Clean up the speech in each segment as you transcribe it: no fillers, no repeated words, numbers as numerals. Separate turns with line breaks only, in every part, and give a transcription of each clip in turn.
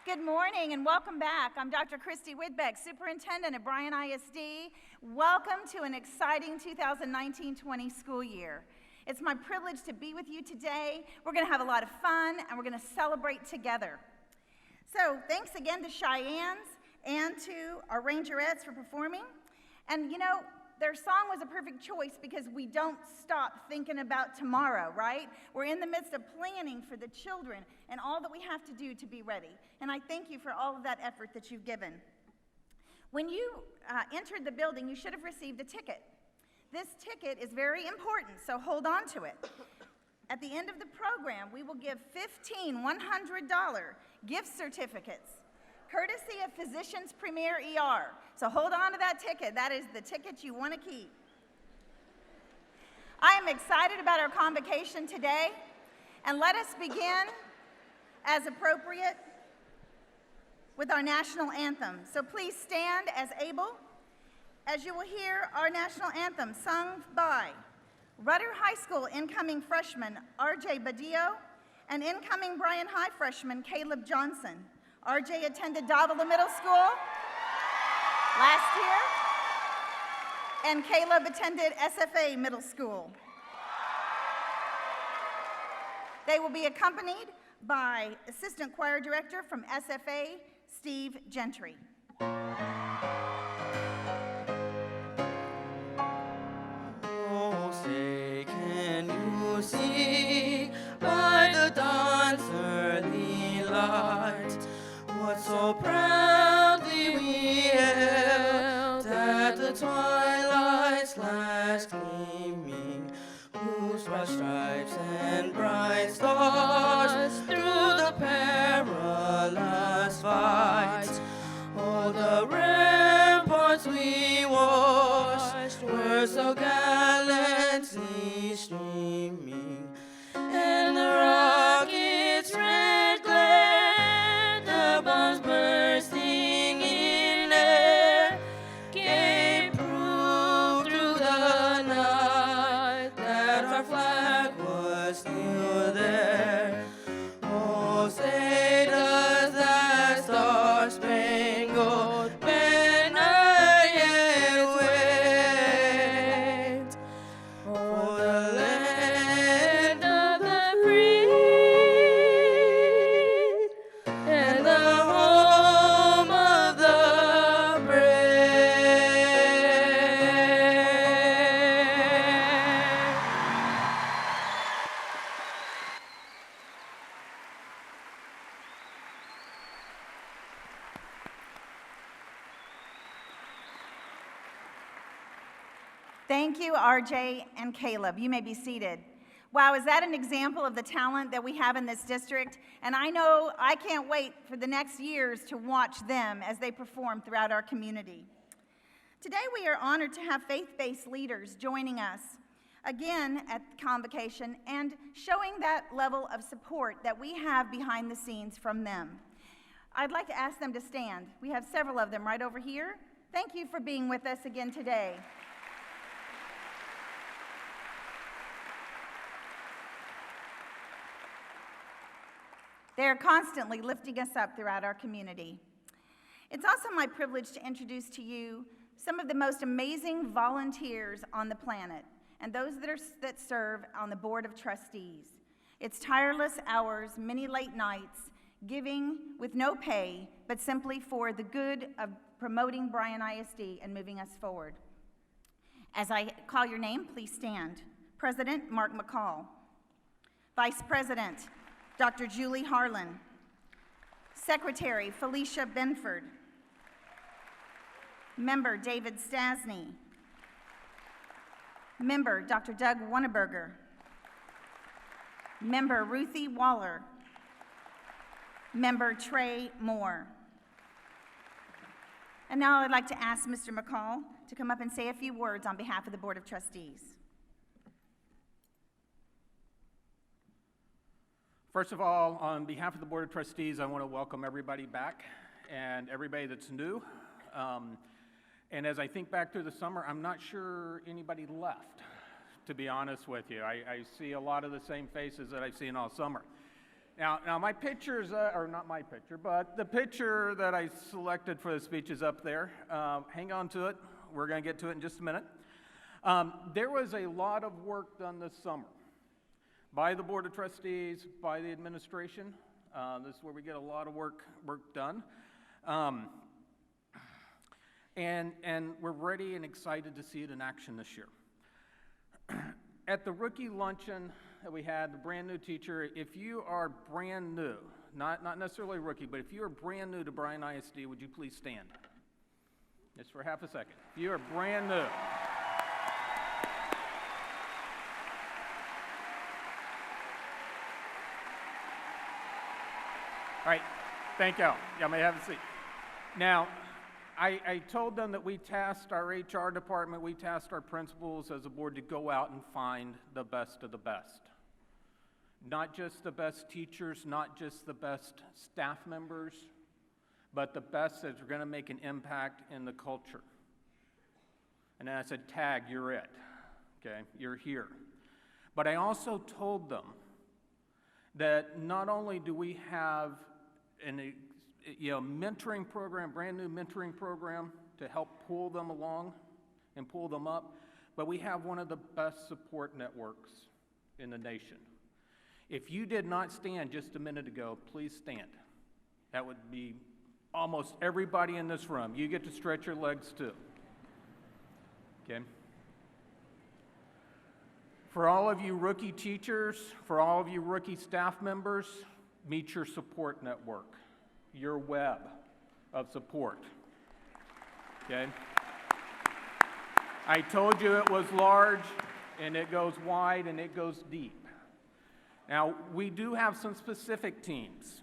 Good morning and welcome back. I'm Dr. Christy Widbeck, Superintendent at Bryan ISD. Welcome to an exciting 2019-20 school year. It's my privilege to be with you today. We're going to have a lot of fun and we're going to celebrate together. So thanks again to Cheyennes and to our Rangerettes for performing. And you know, their song was a perfect choice because we don't stop thinking about tomorrow, right? We're in the midst of planning for the children and all that we have to do to be ready. And I thank you for all of that effort that you've given. When you entered the building, you should have received a ticket. This ticket is very important, so hold on to it. At the end of the program, we will give 15 $100 gift certificates, courtesy of Physicians Premier ER. So hold on to that ticket. That is the ticket you want to keep. I am excited about our convocation today, and let us begin as appropriate with our national anthem. So please stand as able as you will hear our national anthem sung by Rudder High School incoming freshman RJ Badillo and incoming Bryan High freshman Caleb Johnson. RJ attended Davila Middle School last year, and Caleb attended SFA Middle School. They will be accompanied by Assistant Choir Director from SFA, Steve Gentry.
Oh, say, can you see by the dawn's early light what so proudly we hailed at the twilight's last gleaming, whose bright stripes and bright stars through the perilous fight, oh, the ramparts we watched were so gallantly streaming, and the rockets' red glare, the bombs bursting in air, gave proof through the night that our flag was still there. Oh, say does that star-spangled banner yet wave for the land of the free and the home of the brave.
Thank you, RJ and Caleb. You may be seated. Wow, is that an example of the talent that we have in this district? And I know I can't wait for the next years to watch them as they perform throughout our community. Today we are honored to have faith-based leaders joining us again at the convocation and showing that level of support that we have behind the scenes from them. I'd like to ask them to stand. We have several of them right over here. Thank you for being with us again today. They are constantly lifting us up throughout our community. It's also my privilege to introduce to you some of the most amazing volunteers on the planet and those that serve on the Board of Trustees. It's tireless hours, many late nights, giving with no pay, but simply for the good of promoting Bryan ISD and moving us forward. As I call your name, please stand. President Mark McCall. Vice President Dr. Julie Harlan. Secretary Felicia Benford. Member David Stasny. Member Dr. Doug Wonneberger. Member Ruthie Waller. Member Trey Moore. And now I'd like to ask Mr. McCall to come up and say a few words on behalf of the Board of Trustees.
First of all, on behalf of the Board of Trustees, I want to welcome everybody back and everybody that's new. And as I think back through the summer, I'm not sure anybody left, to be honest with you. I see a lot of the same faces that I've seen all summer. Now my pictures, or not my picture, but the picture that I selected for the speech is up there. Hang on to it. We're going to get to it in just a minute. There was a lot of work done this summer by the Board of Trustees, by the administration. This is where we get a lot of work done. And we're ready and excited to see it in action this year. At the rookie luncheon that we had, the brand new teacher, if you are brand new, not necessarily a rookie, but if you are brand new to Bryan ISD, would you please stand? Just for half a second. If you are brand new. All right, thank you. Y'all may have a seat. Now, I told them that we tasked our HR department, we tasked our principals as a board to go out and find the best of the best. Not just the best teachers, not just the best staff members, but the best that are going to make an impact in the culture. And then I said, Tag, you're it. Okay, you're here. But I also told them that not only do we have an mentoring program, brand new mentoring program to help pull them along and pull them up, but we have one of the best support networks in the nation. If you did not stand just a minute ago, please stand. That would be almost everybody in this room. You get to stretch your legs too. Okay? For all of you rookie teachers, for all of you rookie staff members, meet your support network, your web of support. Okay? I told you it was large, and it goes wide, and it goes deep. Now, we do have some specific teams.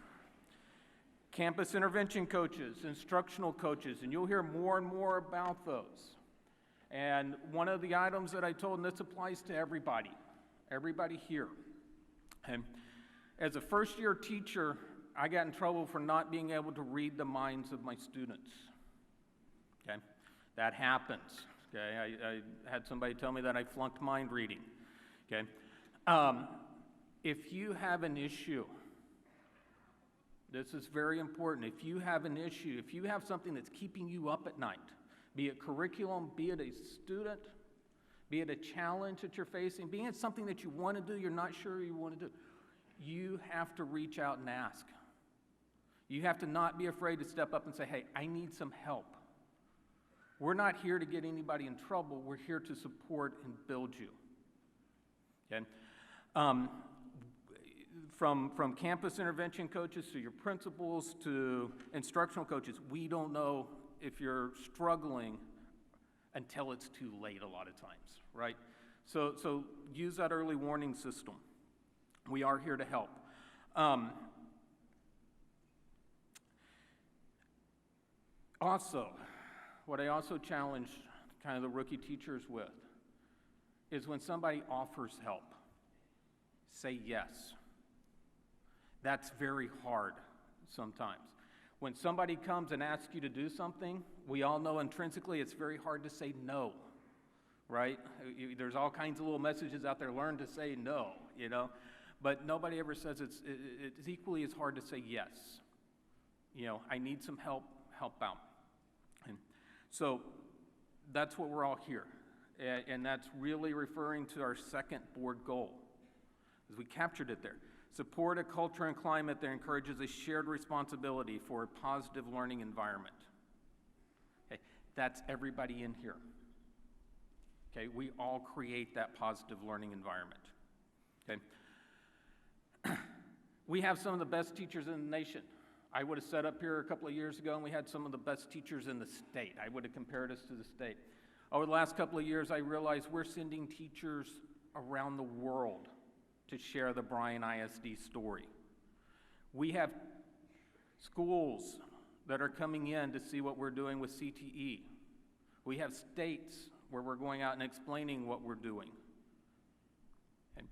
Campus intervention coaches, instructional coaches, and you'll hear more and more about those. And one of the items that I told, and this applies to everybody here. And as a first-year teacher, I got in trouble for not being able to read the minds of my students. Okay, that happens. Okay, I had somebody tell me that I flunked mind reading. Okay, if you have an issue, this is very important. If you have an issue, if you have something that's keeping you up at night, be it curriculum, be it a student, be it a challenge that you're facing, be it something that you want to do, you're not sure you want to do, you have to reach out and ask. You have to not be afraid to step up and say, hey, I need some help. We're not here to get anybody in trouble. We're here to support and build you. Okay? From campus intervention coaches to your principals to instructional coaches, we don't know if you're struggling until it's too late a lot of times, right? So use that early warning system. We are here to help. Also, what I also challenge kind of the rookie teachers with is when somebody offers help, say yes. That's very hard sometimes. When somebody comes and asks you to do something, we all know intrinsically it's very hard to say no, right? There's all kinds of little messages out there, learn to say no, you know? But nobody ever says it's equally as hard to say yes. You know, I need some help out. And so that's what we're all here. And that's really referring to our second board goal, as we captured it there. Support a culture and climate that encourages a shared responsibility for a positive learning environment. Okay, that's everybody in here. Okay, we all create that positive learning environment. Okay, we have some of the best teachers in the nation. I would have sat up here a couple of years ago and we had some of the best teachers in the state. I would have compared us to the state. Over the last couple of years, I realized we're sending teachers around the world to share the Bryan ISD story. We have schools that are coming in to see what we're doing with CTE. We have states where we're going out and explaining what we're doing. Okay.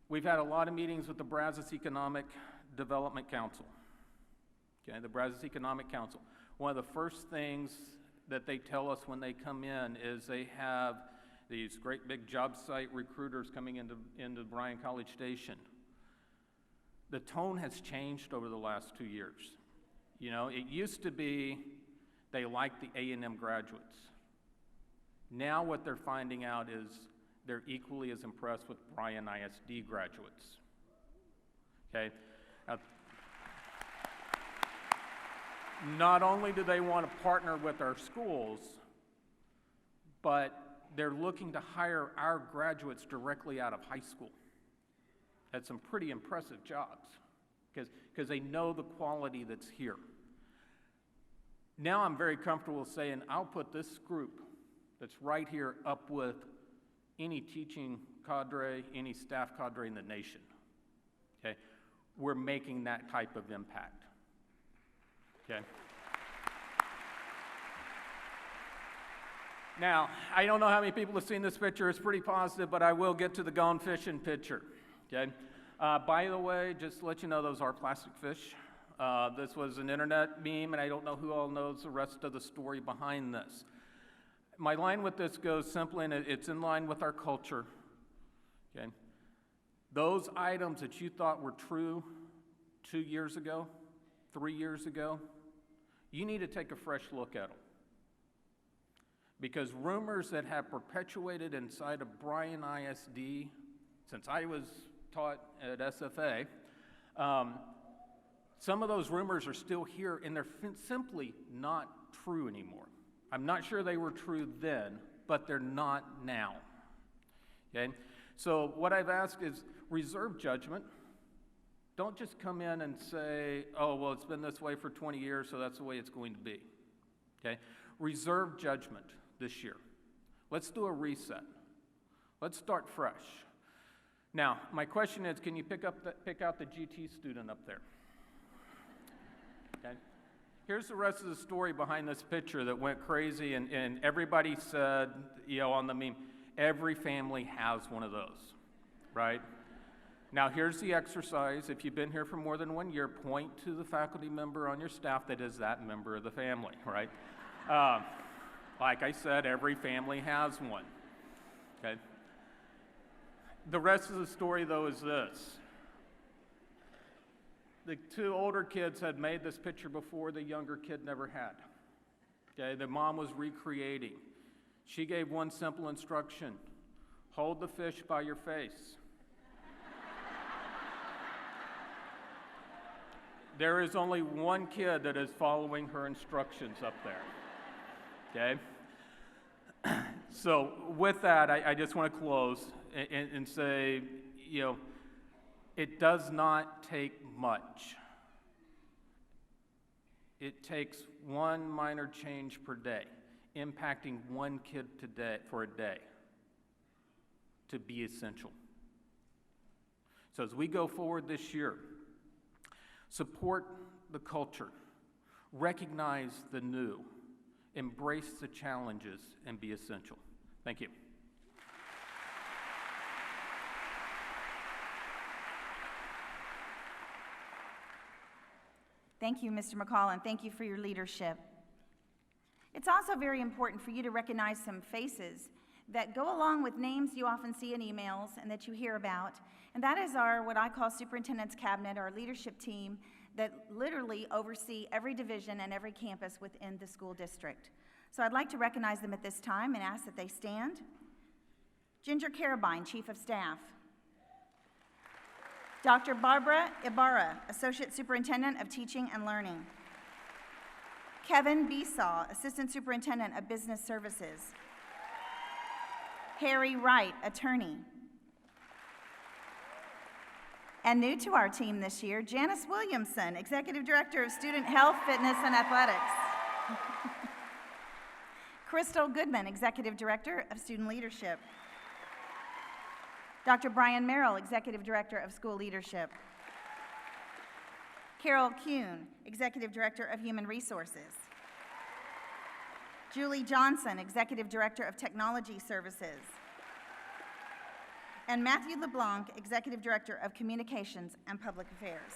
We've had a lot of meetings with the Brazos Economic Development Council. Okay, the Brazos Economic Council. One of the first things that they tell us when they come in is they have these great big job site recruiters coming into Bryan College Station. the tone has changed over the last 2 years. You know, it used to be they liked the A&M graduates. Now what they're finding out is they're equally as impressed with Bryan ISD graduates. Okay? Now, not only do they want to partner with our schools, but they're looking to hire our graduates directly out of high school. That's some pretty impressive jobs because they know the quality that's here. Now I'm very comfortable saying I'll put this group that's right here up with any teaching cadre, any staff cadre in the nation. Okay? We're making that type of impact. Okay? Now, I don't know how many people have seen this picture. It's pretty positive, but I will get to the gone fishing picture. Okay? By the way, just to let you know, those are plastic fish. This was an internet meme, and I don't know who all knows the rest of the story behind this. My line with this goes simply, and it's in line with our culture. Okay? Those items that you thought were true 2 years ago, 3 years ago, you need to take a fresh look at them. Because rumors that have perpetuated inside of Bryan ISD, since I was taught at SFA, some of those rumors are still here, and they're simply not true anymore. I'm not sure they were true then, but they're not now. Okay? So what I've asked is reserve judgment. Don't just come in and say, oh, well, it's been this way for 20 years, so that's the way it's going to be. Okay? Reserve judgment this year. Let's do a reset. Let's start fresh. Now, my question is, can you pick out the GT student up there? Okay. Here's the rest of the story behind this picture that went crazy, and everybody said, you know, on the meme, every family has one of those, right? Now, here's the exercise. If you've been here for more than 1 year, point to the faculty member on your staff that is that member of the family, right? Like I said, every family has one, okay? The rest of the story, though, is this. The two older kids had made this picture before, the younger kid never had. Okay, the mom was recreating. She gave one simple instruction: hold the fish by your face. There is only one kid that is following her instructions up there. Okay? So with that, I just want to close and say, you know, it does not take much. It takes one minor change per day, impacting one kid today for a day, to be essential. So as we go forward this year, support the culture, recognize the new, embrace the challenges, and be essential. Thank you.
Thank you, Mr. McCall, and thank you for your leadership. It's also very important for you to recognize some faces that go along with names you often see in emails and that you hear about, and that is our, what I call Superintendent's Cabinet, our leadership team that literally oversee every division and every campus within the school district. So I'd like to recognize them at this time and ask that they stand. Ginger Carabine, Chief of Staff. Dr. Barbara Ibarra, Associate Superintendent of Teaching and Learning. Kevin Besaw, Assistant Superintendent of Business Services. Harry Wright, Attorney. And new to our team this year, Janice Williamson, Executive Director of Student Health, Fitness, and Athletics. Crystal Goodman, Executive Director of Student Leadership. Dr. Brian Merrill, Executive Director of School Leadership. Carol Kuhn, Executive Director of Human Resources. Julie Johnson, Executive Director of Technology Services. And Matthew LeBlanc, Executive Director of Communications and Public Affairs.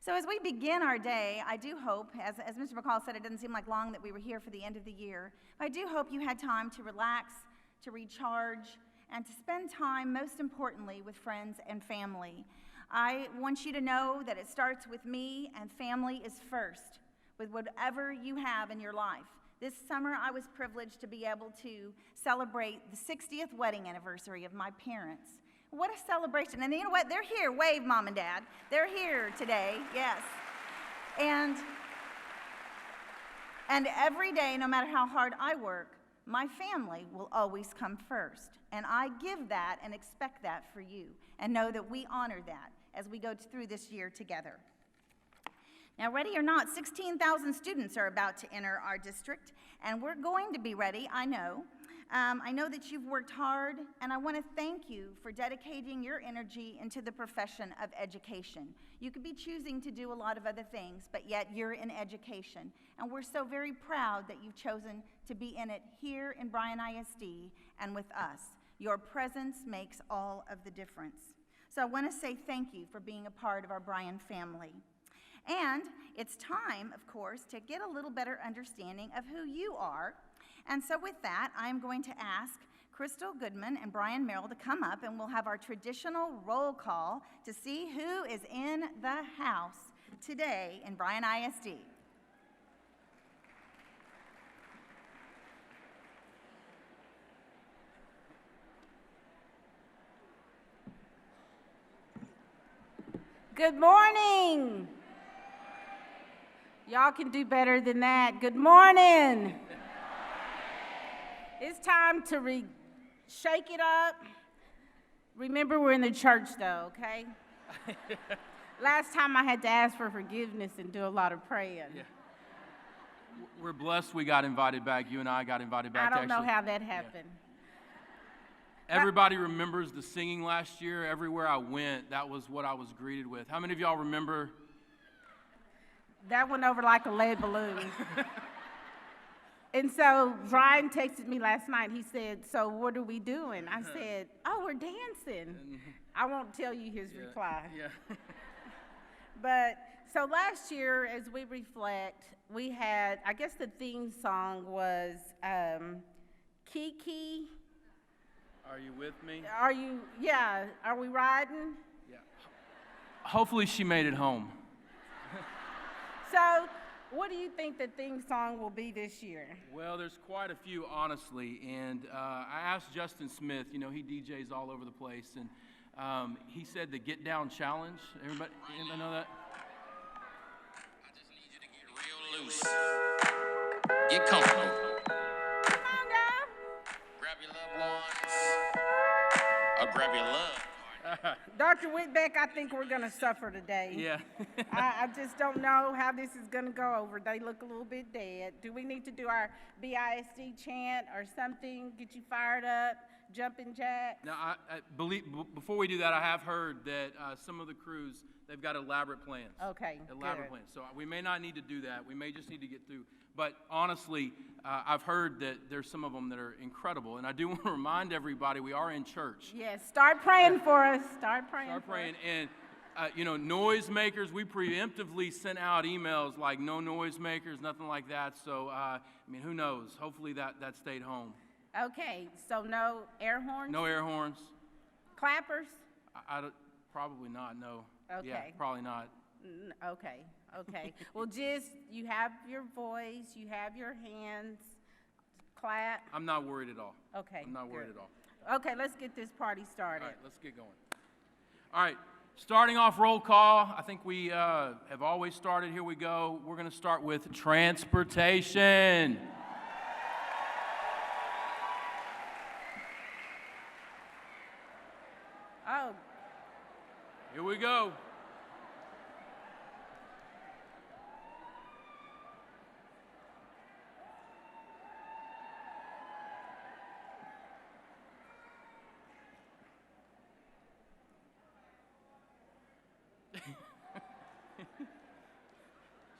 So as we begin our day, I do hope, as Mr. McCall said, it doesn't seem like long that we were here for the end of the year. I do hope you had time to relax, to recharge, and to spend time, most importantly, with friends and family. I want you to know that it starts with me, and family is first, with whatever you have in your life. This summer, I was privileged to be able to celebrate the 60th wedding anniversary of my parents. What a celebration. And you know what? They're here. Wave, Mom and Dad. They're here today, yes. And every day, no matter how hard I work, my family will always come first. And I give that and expect that for you, and know that we honor that as we go through this year together. Now, ready or not, 16,000 students are about to enter our district, and we're going to be ready, I know. I know that you've worked hard, and I want to thank you for dedicating your energy into the profession of education. You could be choosing to do a lot of other things, but yet you're in education, and we're so very proud that you've chosen to be in it here in Bryan ISD and with us. Your presence makes all of the difference. So I want to say thank you for being a part of our Bryan family. And it's time, of course, to get a little better understanding of who you are. And so with that, I'm going to ask Crystal Goodman and Brian Merrill to come up, and we'll have our traditional roll call to see who is in the house today in Bryan ISD.
Good morning. Y'all can do better than that. Good morning. It's time to shake it up. Remember, we're in the church, though, okay? Last time I had to ask for forgiveness and do a lot of praying.
Yeah. We're blessed we got invited back. You and I got invited back.
I don't know how that happened.
Yeah. Everybody remembers the singing last year. Everywhere I went, that was what I was greeted with. How many of y'all remember?
That went over like a lead balloon. And so Brian texted me last night. He said, "So what are we doing?" I said, "Oh, we're dancing." I won't tell you his reply.
Yeah.
But so last year, as we reflect, we had, I guess the theme song was Kiki.
Are you with me?
Are we riding?
Yeah. Hopefully she made it home.
So what do you think the theme song will be this year?
Well, there's quite a few, honestly, and I asked Justin Smith, you know, he DJs all over the place, and he said the Get Down Challenge. Anybody know that?
I just need you to get real loose. Get comfortable.
Come on, girl.
Grab your loved ones. Or grab your love.
Dr. Whitbeck, I think we're going to suffer today.
Yeah.
I just don't know how this is going to go over. They look a little bit dead. Do we need to do our BISD chant or something? Get you fired up? Jumping jacks?
Now, I believe, before we do that, I have heard that some of the crews, they've got elaborate plans.
Okay,
Elaborate
good.
plans. So we may not need to do that. We may just need to get through. But honestly, I've heard that there's some of them that are incredible. And I do want to remind everybody, we are in church.
Yes, start praying for us. Start praying.
Start praying. And, you know, noisemakers, we preemptively sent out emails like no noisemakers, nothing like that. So, I mean, who knows? Hopefully that stayed home.
Okay, so no air horns?
No air horns.
Clappers?
Probably not, no.
Okay.
Yeah, probably not.
Okay. Well, just, you have your voice, you have your hands, clap.
I'm not worried at all.
Okay,
I'm not worried
good.
at all.
Okay, let's get this party started.
All right, let's get going. All right, starting off roll call. I think we have always started. Here we go. We're going to start with transportation.
Oh,
Here we go.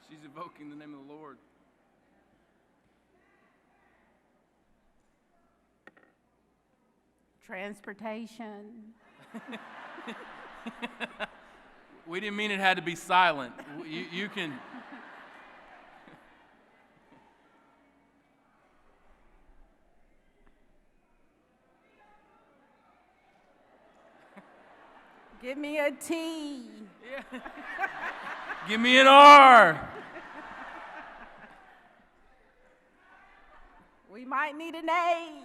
She's evoking the name of the Lord.
transportation.
We didn't mean it had to be silent. You can.
Give me a T.
Yeah. Give me an R.
We might need an A.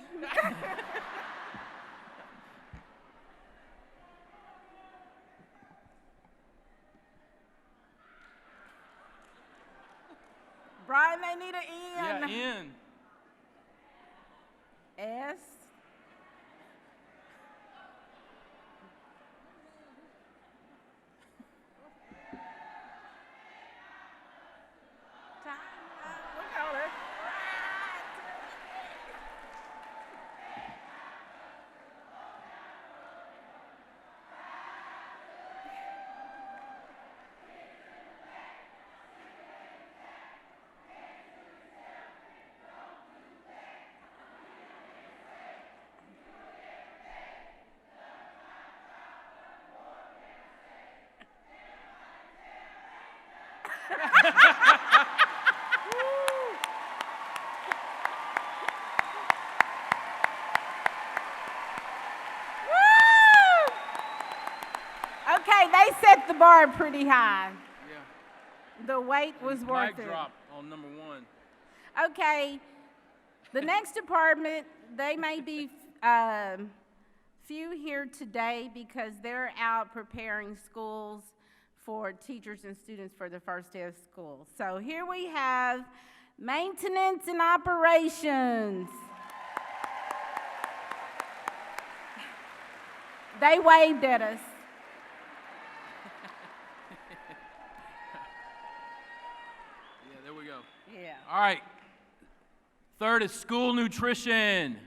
Brian may need an N.
Yeah, N.
S. Look at her. Okay, they set the bar pretty high.
Yeah.
The wait was worth
Mic
it.
drop on number 1.
Okay, the next department, they may be few here today because they're out preparing schools for teachers and students for the first day of school. So here we have maintenance and operations. They waved at us.
Yeah, there we go.
Yeah.
All right. Third is school nutrition.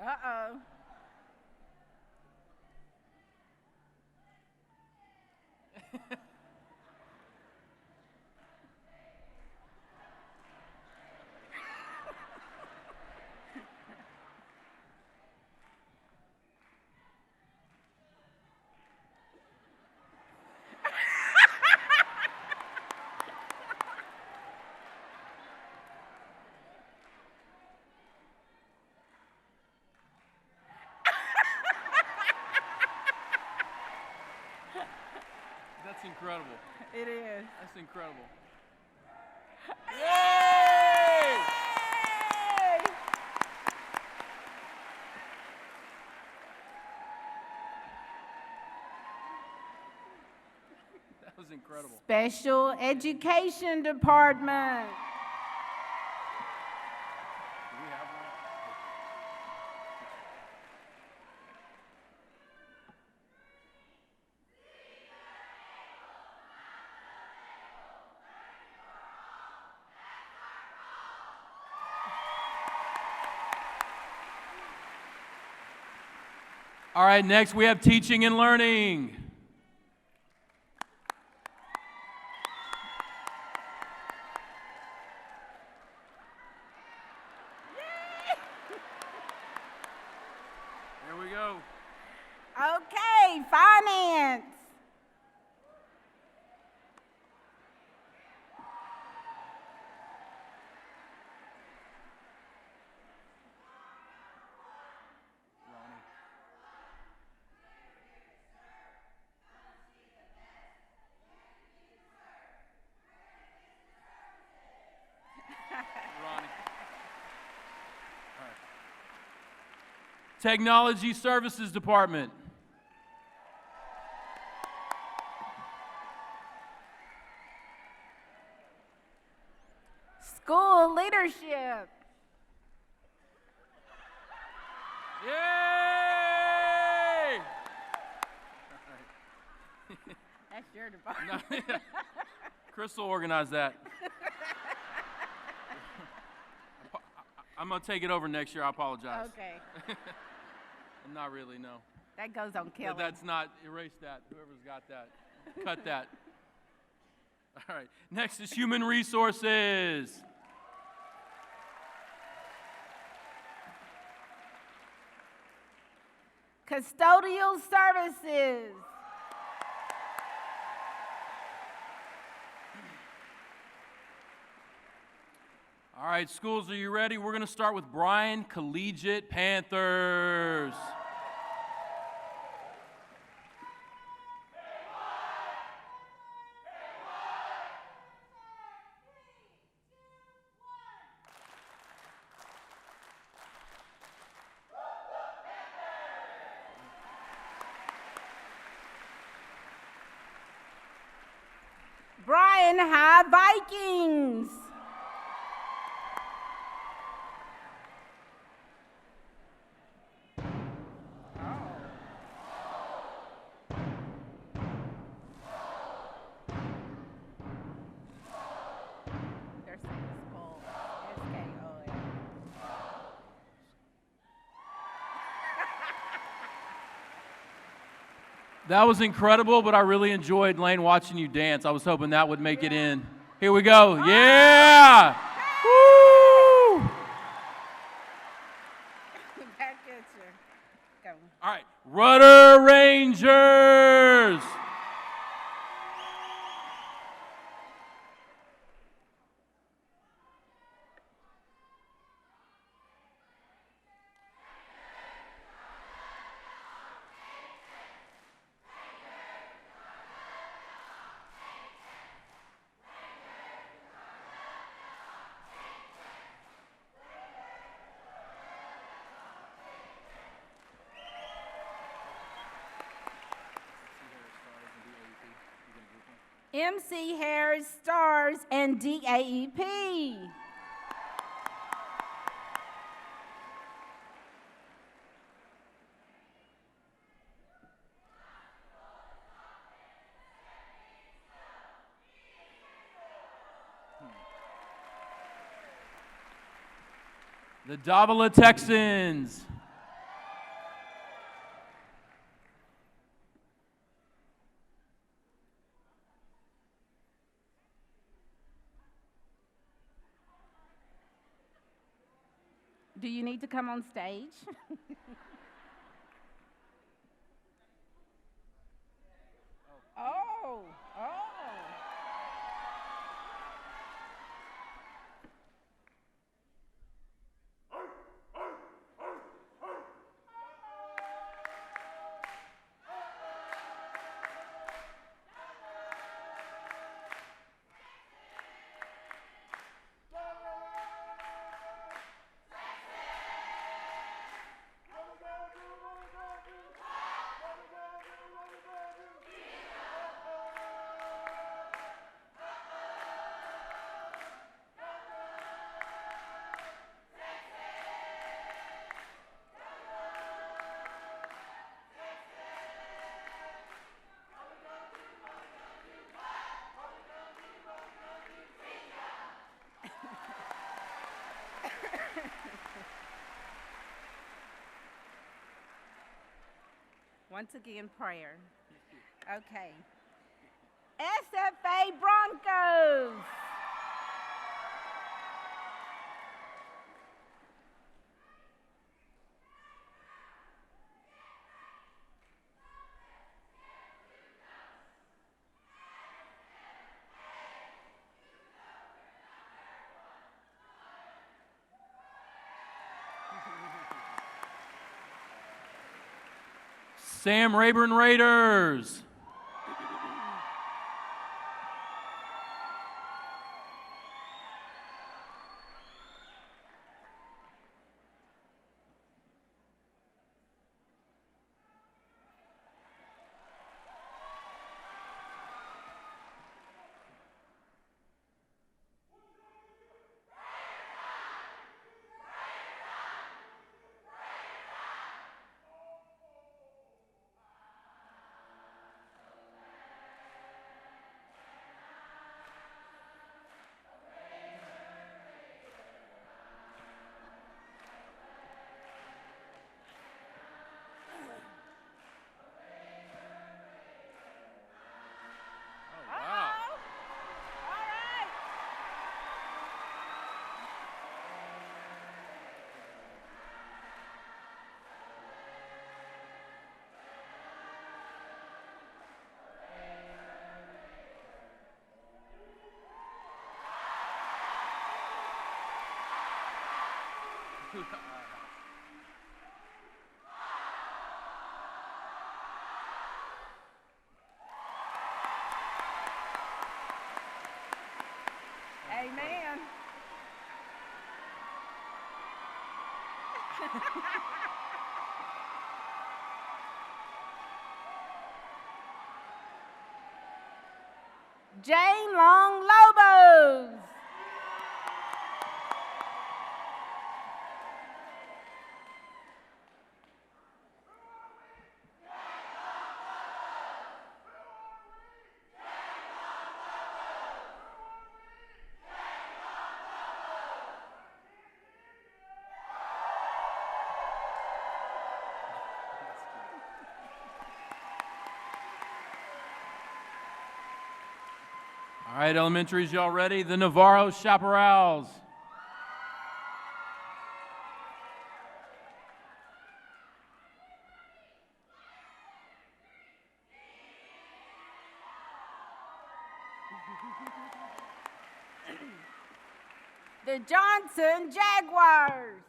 Uh-oh.
That's incredible.
It is.
That's incredible.
Yay!
That was incredible.
Special Education Department.
Do we have one? All right, next we have teaching and learning. There we go.
Okay, finance.
Ronnie. All right. Technology Services Department.
School leadership.
Yay!
That's your department.
Crystal organized that. I'm going to take it over next year. I apologize.
Okay.
Not really, no.
That goes on Kelly.
That's not, erase that. Whoever's got that. Cut that. All right. Next is human resources.
Custodial services.
All right, schools, are you ready? We're going to start with Bryan Collegiate Panthers.
Bryan High Vikings. They're saying skull. S-K-O-L.
That was incredible, but I really enjoyed, Lane, watching you dance. I was hoping that would make it in. Here we go. Yeah! Woo!
Back at you. Go.
All right, Rudder Rangers.
MC Harris Stars and DAEP.
The Davila Texans.
Do you need to come on stage? Oh, oh. Once again, prayer. Okay. SFA Broncos.
Sam Rayburn Raiders.
Amen. Jane Long Lobos.
All right, elementaries, y'all ready? The Navarro Chaparrals.
The Johnson Jaguars.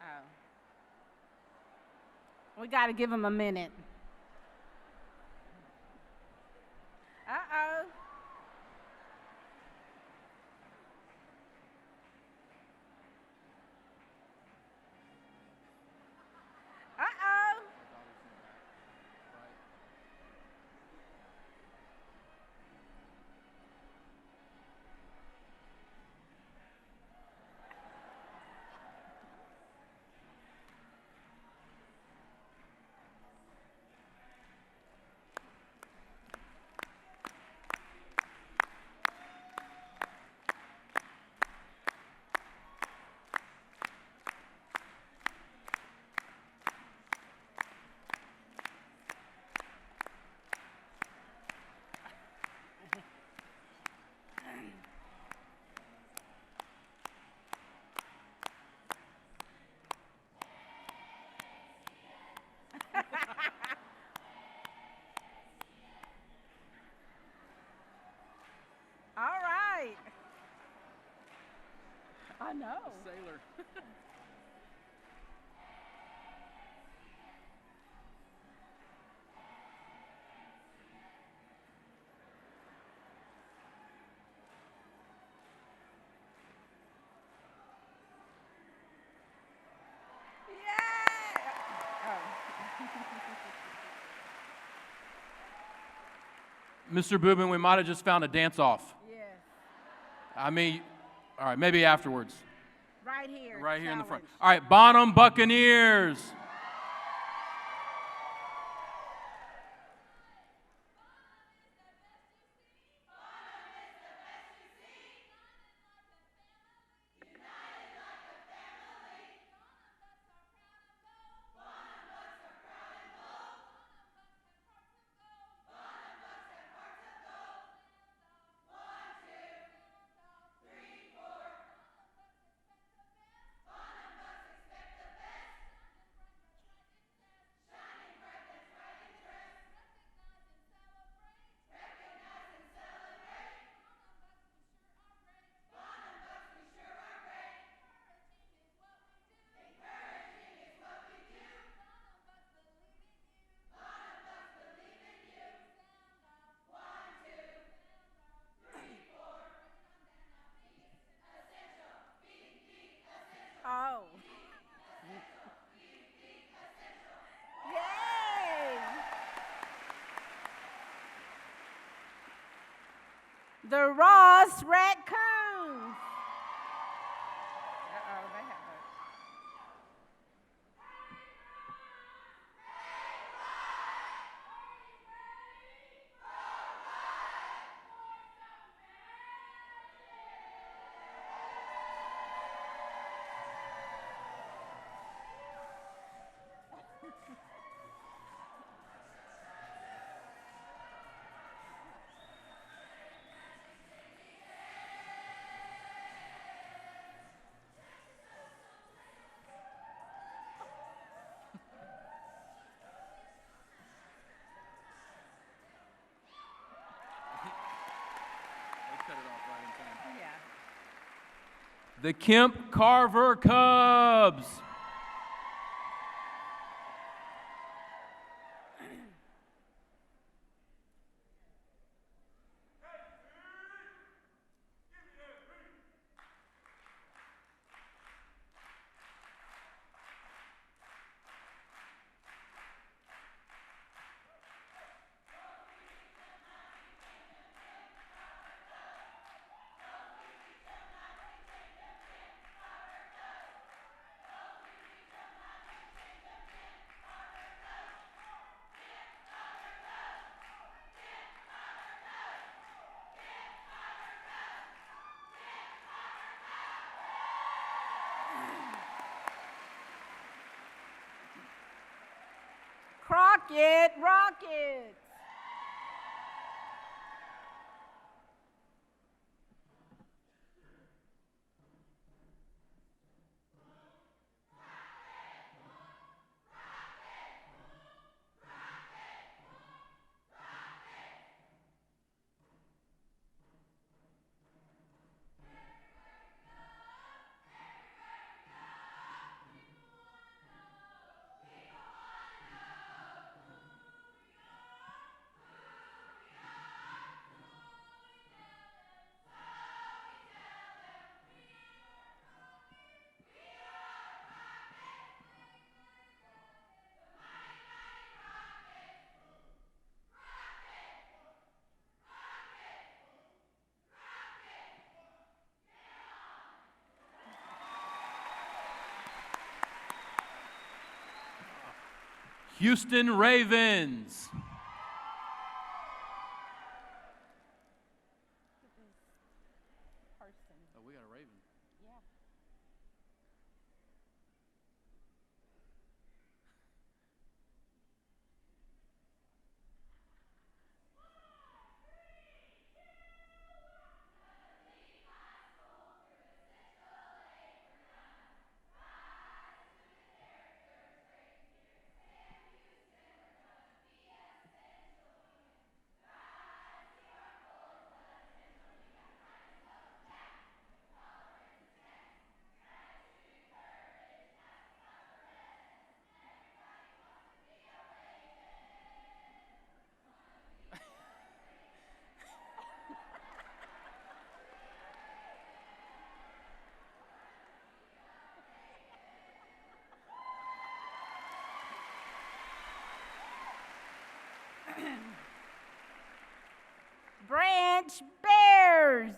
Oh. We got to give them a minute. Uh-oh. Uh-oh. All right. I know.
Sailor. Mr. Boobin, we might have just found a dance-off.
Yes.
I mean, all right, maybe afterwards.
Right here.
Right here in the front.
Challenge.
All right, Bonham Buccaneers.
Oh. Yay! The Ross Raccoons. Uh-oh, they have a...
The Kemp Carver Cubs.
Crockett Rockets.
Houston Ravens. Oh, we got a Raven.
Branch Bears.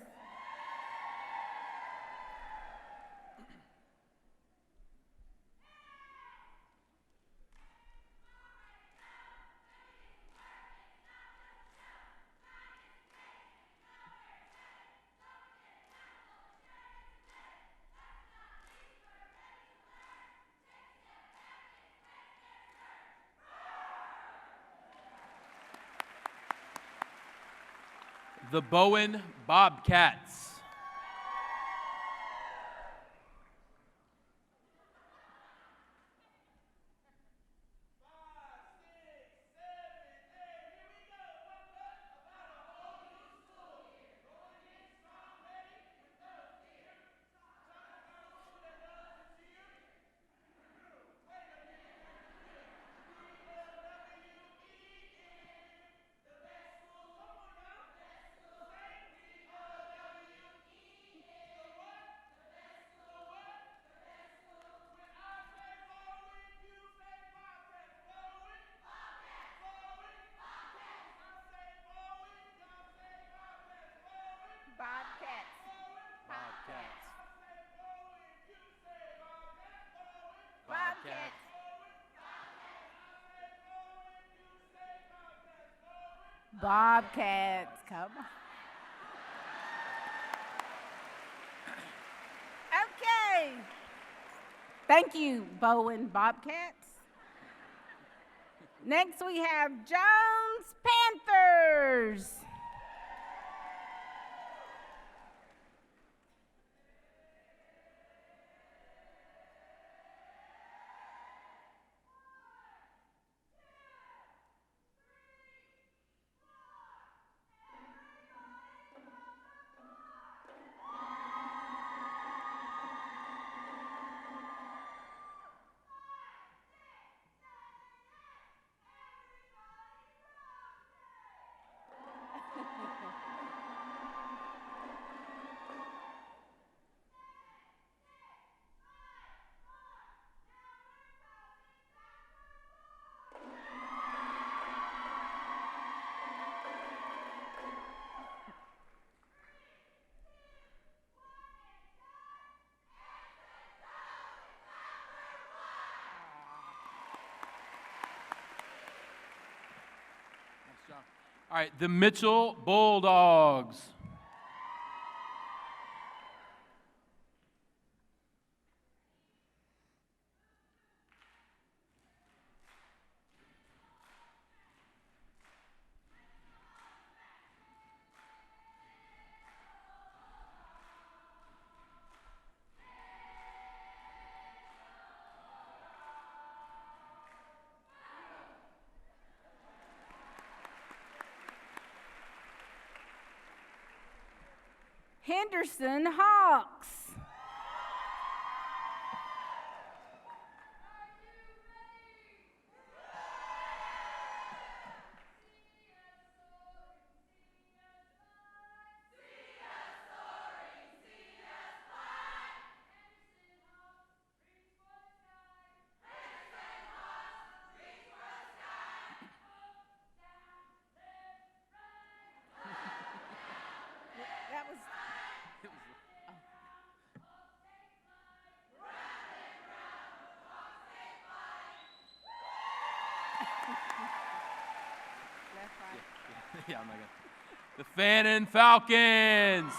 The Bowen Bobcats. Bobcats.
Bobcats, come on. Okay. Thank you, Bowen Bobcats. Next we have Jones Panthers.
All right, the Mitchell Bulldogs.
Henderson Hawks. That was.
Yeah, I'm not gonna. The Fannin Falcons.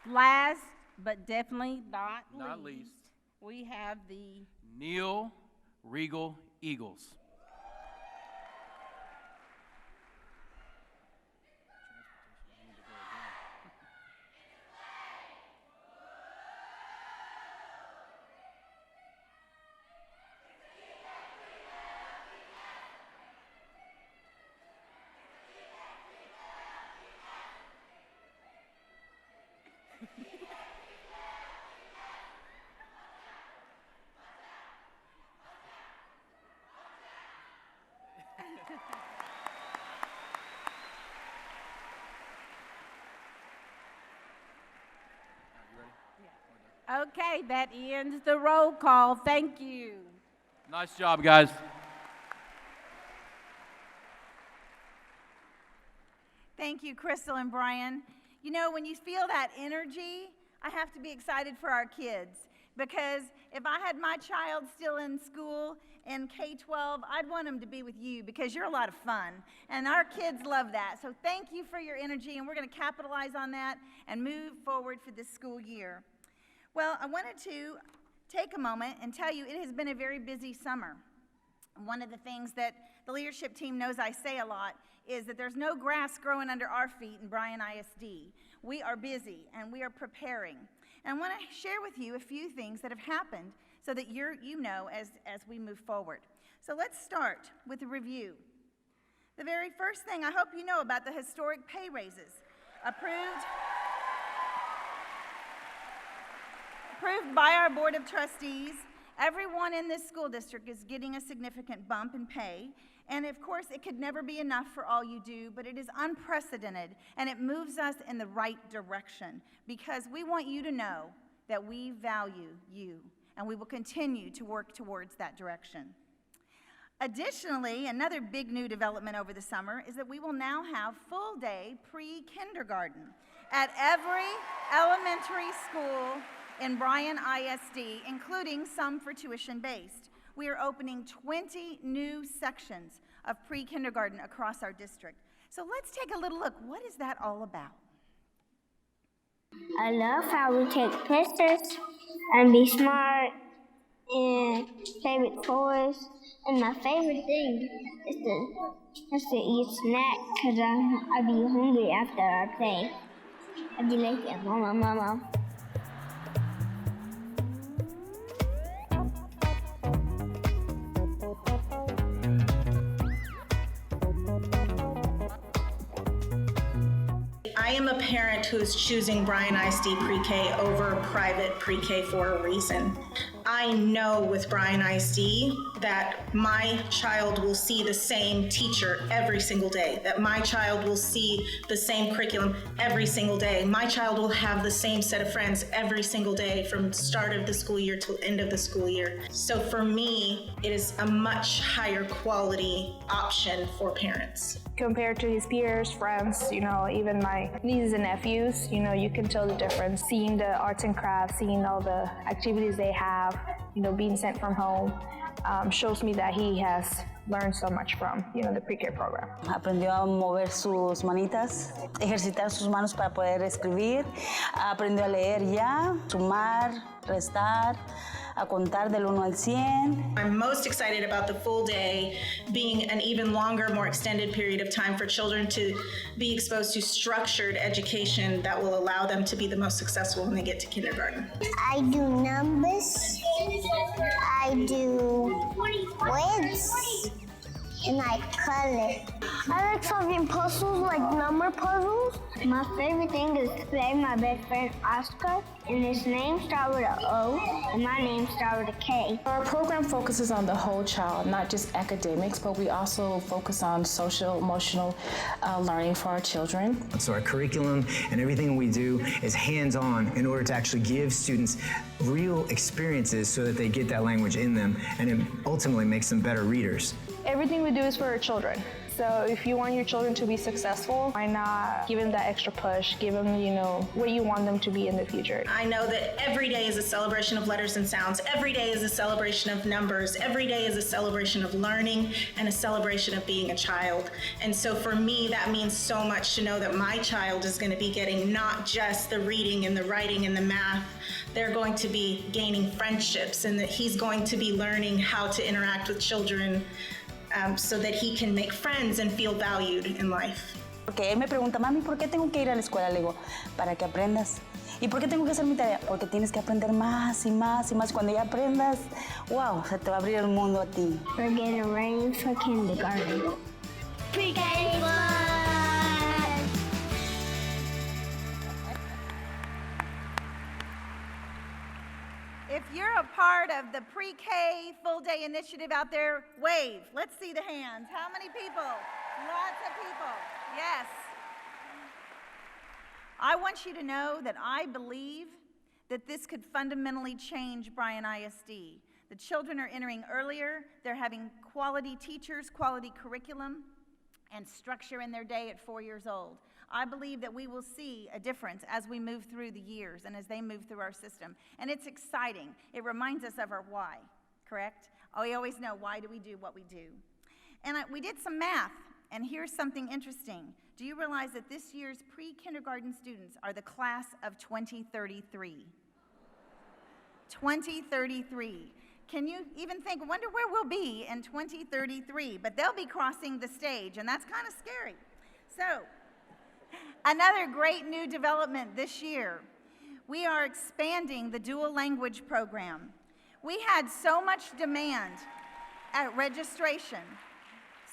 Last but definitely not
least,
we have the
Neil Regal Eagles.
Okay, that ends the roll call. Thank you.
Nice job, guys.
Thank you, Crystal and Bryan. You know, when you feel that energy, I have to be excited for our kids, because if I had my child still in school in K-12, I'd want them to be with you because you're a lot of fun, and our kids love that. So thank you for your energy, and we're going to capitalize on that and move forward for this school year. Well, I wanted to take a moment and tell you it has been a very busy summer. One of the things that the leadership team knows I say a lot is that there's no grass growing under our feet in Bryan ISD. We are busy and we are preparing. And I want to share with you a few things that have happened so that you know as we move forward. So let's start with a review. The very first thing, I hope you know about the historic pay raises approved by our Board of Trustees. Everyone in this school district is getting a significant bump in pay, and of course it could never be enough for all you do, but it is unprecedented and it moves us in the right direction because we want you to know that we value you and we will continue to work towards that direction. Additionally, another big new development over the summer is that we will now have full-day pre-kindergarten at every elementary school in Bryan ISD, including some for tuition-based. We are opening 20 new sections of pre-kindergarten across our district. So let's take a little look. What is that all about?
I love how we take pictures and be smart and play with toys. And my favorite thing is to eat snack because I be hungry after I play. I be like, yeah, mama, mama.
I am a parent who's choosing Bryan ISD pre-K over private pre-K for a reason. I know with Bryan ISD, that my child will see the same teacher every single day, that my child will see the same curriculum every single day. My child will have the same set of friends every single day from start of the school year till end of the school year. So for me, it is a much higher quality option for parents.
Compared to his peers, friends, even my nieces and nephews, you can tell the difference. Seeing the arts and crafts, seeing all the activities they have, being sent from home, shows me that he has learned so much from, the pre-K program.
Aprendió a mover sus manitas, ejercitar sus manos para poder escribir, aprendió a leer ya, sumar, restar, a contar del 1 al 100.
I'm most excited about the full day being an even longer, more extended period of time for children to be exposed to structured education that will allow them to be the most successful when they get to kindergarten.
I do numbers, I do words, and I color. I like solving puzzles like number puzzles. My favorite thing is to play my best friend Oscar, and his name starts with an O, and my name starts with a K.
Our program focuses on the whole child, not just academics, but we also focus on social, emotional learning for our children.
So our curriculum and everything we do is hands-on in order to actually give students real experiences so that they get that language in them, and it ultimately makes them better readers.
Everything we do is for our children. So if you want your children to be successful, why not give them that extra push, give them, what you want them to be in the future.
I know that every day is a celebration of letters and sounds. Every day is a celebration of numbers. Every day is a celebration of learning and a celebration of being a child. And so for me, that means so much to know that my child is going to be getting not just the reading and the writing and the math. They're going to be gaining friendships, and that he's going to be learning how to interact with children so that he can make friends and feel valued in life.
Porque él me pregunta, mami, ¿por qué tengo que ir a la escuela? Le digo, para que aprendas. ¿Y por qué tengo que hacer mi tarea? Porque tienes que aprender más y más y más. Cuando ya aprendas, wow, se te va a abrir el mundo a ti.
We're getting ready for kindergarten. Pre-K fun!
If you're a part of the pre-K full day initiative out there, wave. Let's see the hands. How many people? Lots of people. Yes. I want you to know that I believe that this could fundamentally change Bryan ISD. The children are entering earlier. They're having quality teachers, quality curriculum, and structure in their day at 4 years old. I believe that we will see a difference as we move through the years and as they move through our system. And it's exciting. It reminds us of our why, correct? We always know, why do we do what we do? And we did some math, and here's something interesting. Do you realize that this year's pre-kindergarten students are the class of 2033? 2033. Can you even think, wonder where we'll be in 2033? But they'll be crossing the stage, and that's kind of scary. So, another great new development this year, we are expanding the dual language program. We had so much demand at registration,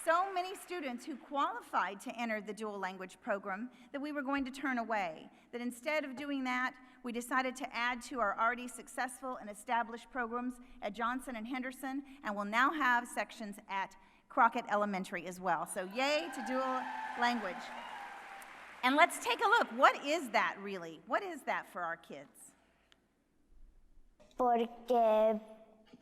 so many students who qualified to enter the dual language program that we were going to turn away. That instead of doing that, we decided to add to our already successful and established programs at Johnson and Henderson, and we'll now have sections at Crockett Elementary as well. So yay to dual language. And let's take a look. What is that really? What is that for our kids?
Porque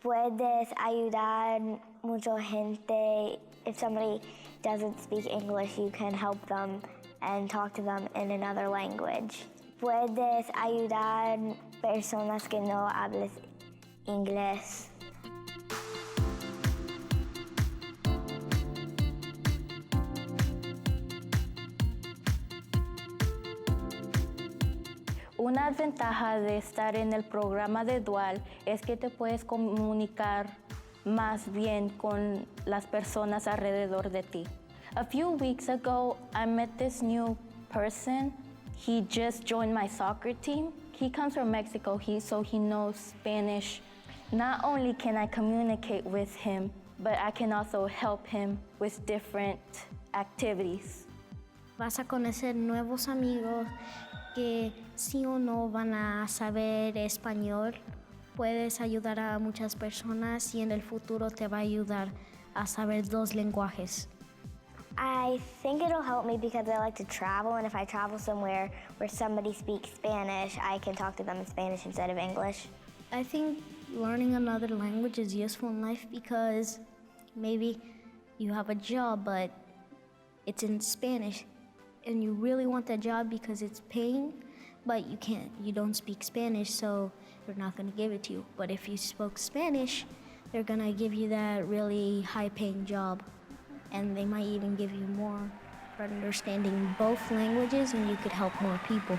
puedes ayudar mucha gente. If somebody doesn't speak English, you can help them and talk to them in another language. Puedes ayudar personas que no hablan inglés.
Una ventaja de estar en el programa de Dual es que te puedes comunicar más bien con las personas alrededor de ti. A few weeks ago, I met this new person. He just joined my soccer team. He comes from Mexico, so he knows Spanish. Not only can I communicate with him, but I can also help him with different activities.
Vas a conocer nuevos amigos que sí o no van a saber español puedes ayudar a muchas personas y en el futuro te va a ayudar a saber 2 lenguajes.
I think it'll help me because I like to travel, and if I travel somewhere where somebody speaks Spanish, I can talk to them in Spanish instead of English.
I think learning another language is useful in life because maybe you have a job, but it's in Spanish, and you really want that job because it's paying, but you don't speak Spanish, so they're not gonna give it to you. But if you spoke Spanish, they're gonna give you that really high-paying job, and they might even give you more for understanding both languages, and you could help more people.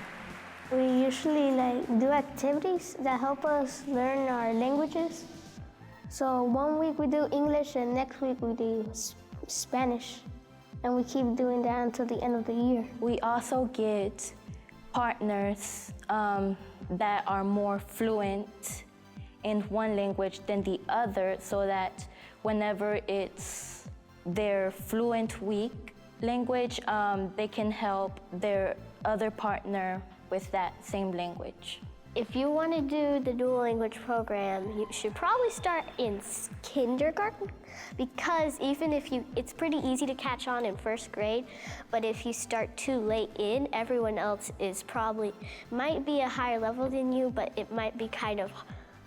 We usually do activities that help us learn our languages. So one week we do English and next week we do Spanish. And we keep doing that until the end of the year.
We also get partners that are more fluent in one language than the other, so that whenever it's their fluent weak language, they can help their other partner with that same language.
If you want to do the dual language program, you should probably start in kindergarten, because even if it's pretty easy to catch on in first grade, but if you start too late in, everyone else might be a higher level than you, but it might be kind of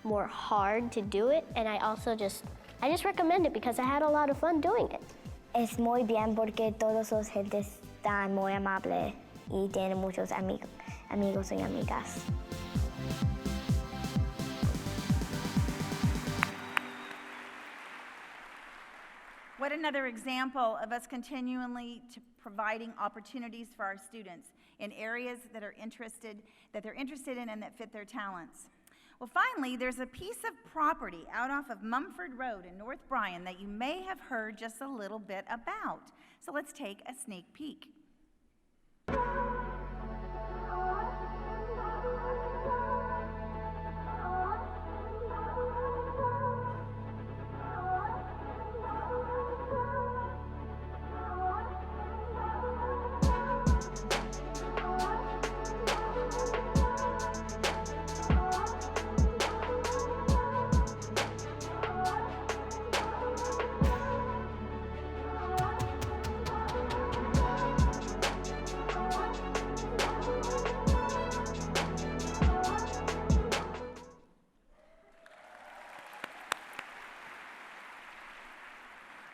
more hard to do it. And I just recommend it because I had a lot of fun doing it. Es muy bien porque todos los gentes están muy amables y tienen muchos amigos y amigas.
What another example of us continually providing opportunities for our students in areas that they're interested in and that fit their talents. Well, finally, there's a piece of property out off of Mumford Road in North Bryan that you may have heard just a little bit about. So let's take a sneak peek.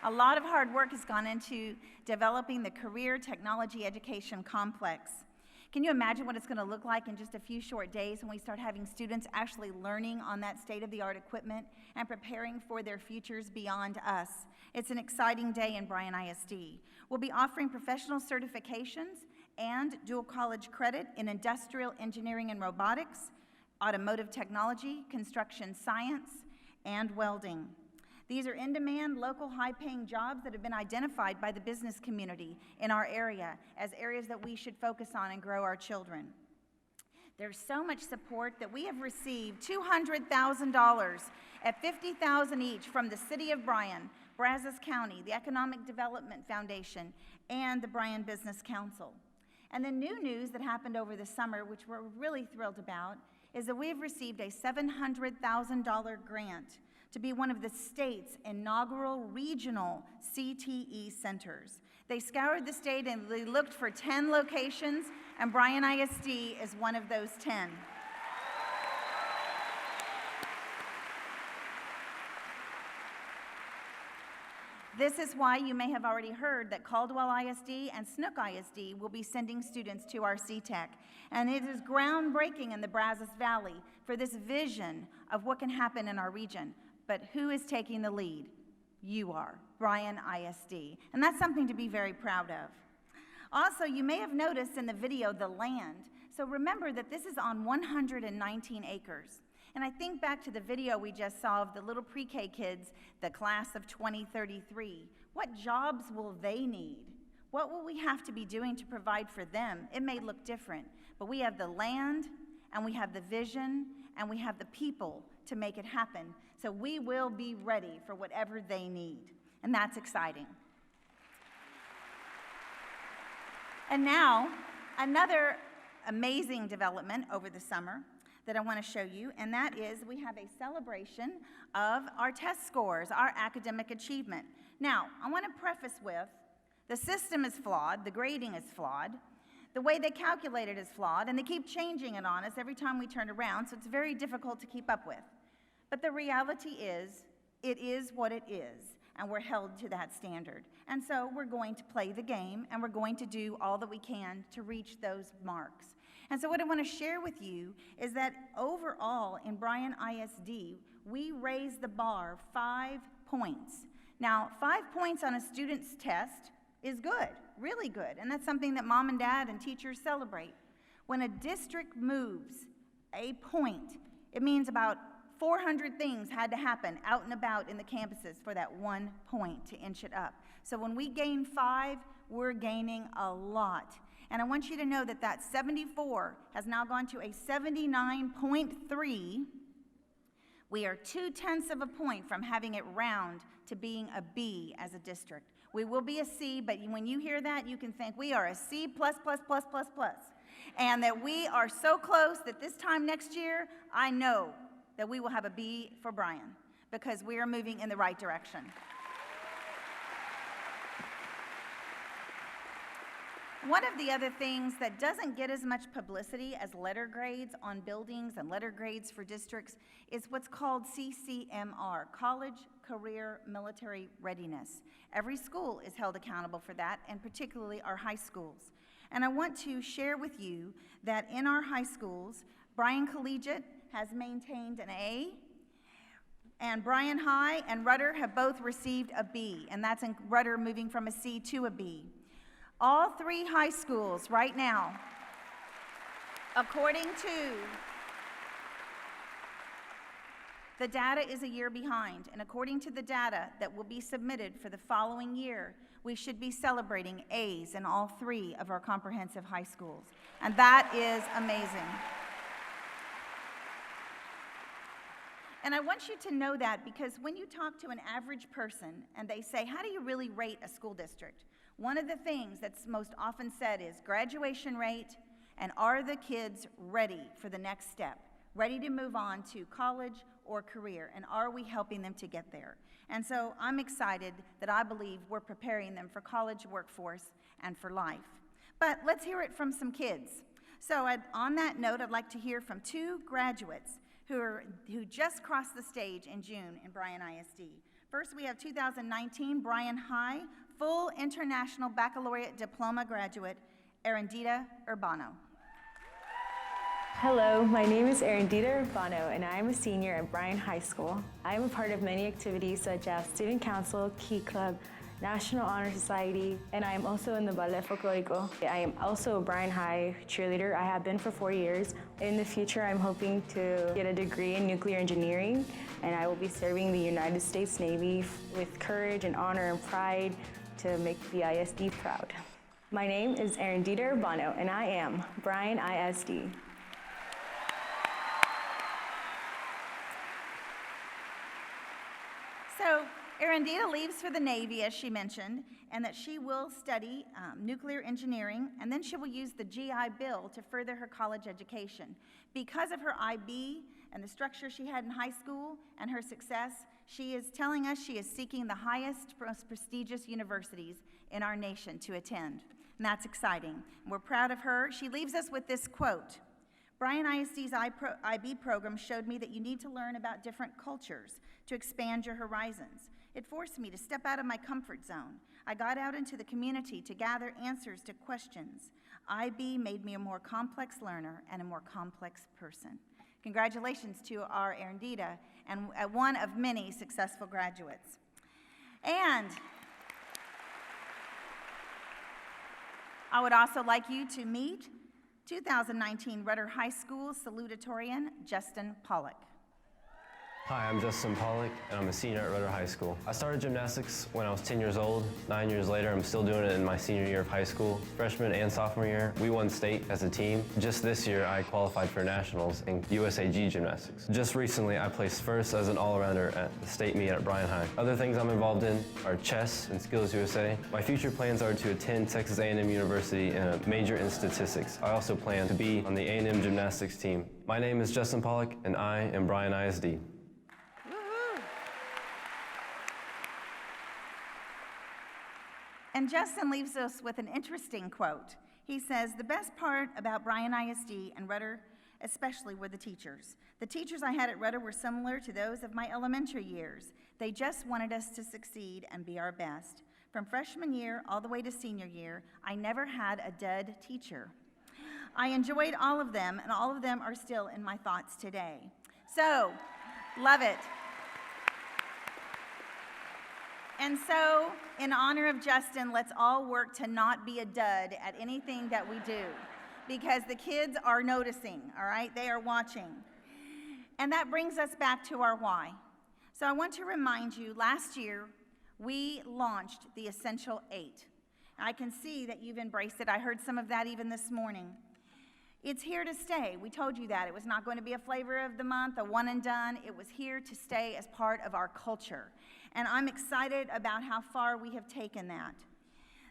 A lot of hard work has gone into developing the Career Technology Education Complex. Can you imagine what it's going to look like in just a few short days when we start having students actually learning on that state-of-the-art equipment and preparing for their futures beyond us? It's an exciting day in Bryan ISD. We'll be offering professional certifications and dual college credit in industrial engineering and robotics, automotive technology, construction science, and welding. These are in-demand, local, high-paying jobs that have been identified by the business community in our area as areas that we should focus on and grow our children. There's so much support that we have received $200,000 at $50,000 each from the City of Bryan, Brazos County, the Economic Development Foundation, and the Bryan Business Council. And the new news that happened over the summer, which we're really thrilled about, is that we have received a $700,000 grant to be one of the state's inaugural regional CTE centers. They scoured the state and they looked for 10 locations, and Bryan ISD is one of those 10. This is why you may have already heard that Caldwell ISD and Snook ISD will be sending students to our CTEC. And it is groundbreaking in the Brazos Valley for this vision of what can happen in our region. But who is taking the lead? You are, Bryan ISD. And that's something to be very proud of. Also, you may have noticed in the video the land. So remember that this is on 119 acres. And I think back to the video we just saw of the little pre-K kids, the class of 2033. What jobs will they need? What will we have to be doing to provide for them? It may look different, but we have the land, and we have the vision, and we have the people to make it happen. So we will be ready for whatever they need, and that's exciting. And now, another amazing development over the summer. that I want to show you, and that is we have a celebration of our test scores, our academic achievement. Now, I want to preface with, the system is flawed, the grading is flawed, the way they calculate it is flawed, and they keep changing it on us every time we turn around, so it's very difficult to keep up with. But the reality is, it is what it is, and we're held to that standard. And so we're going to play the game, and we're going to do all that we can to reach those marks. And so what I want to share with you is that overall in Bryan ISD, we raised the bar 5 points. Now, 5 points on a student's test is good, really good, and that's something that mom and dad and teachers celebrate. When a district moves a point, it means about 400 things had to happen out and about in the campuses for that 1 point to inch it up. So when we gain 5, we're gaining a lot. And I want you to know that that 74 has now gone to a 79.3. We are 2/10 of a point from having it round to being a B as a district. We will be a C, but when you hear that, you can think we are a C++++++, and that we are so close that this time next year, I know that we will have a B for Bryan, because we are moving in the right direction. One of the other things that doesn't get as much publicity as letter grades on buildings and letter grades for districts is what's called CCMR, College Career Military Readiness. Every school is held accountable for that, and particularly our high schools. And I want to share with you that in our high schools, Bryan Collegiate has maintained an A, and Bryan High and Rudder have both received a B, and that's in Rudder moving from a C to a B. All 3 high schools right now, according to the data, is a year behind, and according to the data that will be submitted for the following year, we should be celebrating A's in all 3 of our comprehensive high schools, and that is amazing. And I want you to know that, because when you talk to an average person and they say, how do you really rate a school district? One of the things that's most often said is graduation rate, and are the kids ready for the next step, ready to move on to college or career, and are we helping them to get there? And so I'm excited that I believe we're preparing them for college, workforce, and for life. But let's hear it from some kids. So on that note, I'd like to hear from 2 graduates who just crossed the stage in June in Bryan ISD. First, we have 2019 Bryan High full international baccalaureate diploma graduate, Erendita Urbano.
Hello, my name is Erendita Urbano, and I am a senior at Bryan High School. I am a part of many activities such as Student Council, Key Club, National Honor Society, and I am also in the Ballet Folklorico. I am also a Bryan High cheerleader. I have been for 4 years. In the future, I'm hoping to get a degree in nuclear engineering, and I will be serving the United States Navy with courage and honor and pride to make the ISD proud. My name is Erendita Urbano, and I am Bryan ISD.
So Erendita leaves for the Navy, as she mentioned, and that she will study nuclear engineering, and then she will use the GI Bill to further her college education. Because of her IB and the structure she had in high school and her success, she is telling us she is seeking the highest, most prestigious universities in our nation to attend, and that's exciting. We're proud of her. She leaves us with this quote: Bryan ISD's IB program showed me that you need to learn about different cultures to expand your horizons. It forced me to step out of my comfort zone. I got out into the community to gather answers to questions. IB made me a more complex learner and a more complex person. Congratulations to our Erendita, and one of many successful graduates. And I would also like you to meet 2019 Rudder High School salutatorian, Justin Pollock.
Hi, I'm Justin Pollock, and I'm a senior at Rudder High School. I started gymnastics when I was 10 years old. 9 years later, I'm still doing it in my senior year of high school. Freshman and sophomore year, we won state as a team. Just this year, I qualified for nationals in USAG gymnastics. Just recently, I placed first as an all-arounder at the state meet at Bryan High. Other things I'm involved in are chess and Skills USA. My future plans are to attend Texas A&M University and a major in statistics. I also plan to be on the A&M gymnastics team. My name is Justin Pollock, and I am Bryan ISD.
And Justin leaves us with an interesting quote. He says, "The best part about Bryan ISD and Rudder especially were the teachers. The teachers I had at Rudder were similar to those of my elementary years. They just wanted us to succeed and be our best. From freshman year all the way to senior year, I never had a dud teacher. I enjoyed all of them, and all of them are still in my thoughts today." So, love it. And so, in honor of Justin, let's all work to not be a dud at anything that we do, because the kids are noticing, all right? They are watching. And that brings us back to our why. So I want to remind you, last year, we launched the Essential 8. I can see that you've embraced it. I heard some of that even this morning. It's here to stay. We told you that. It was not going to be a flavor of the month, a one and done. It was here to stay as part of our culture. And I'm excited about how far we have taken that.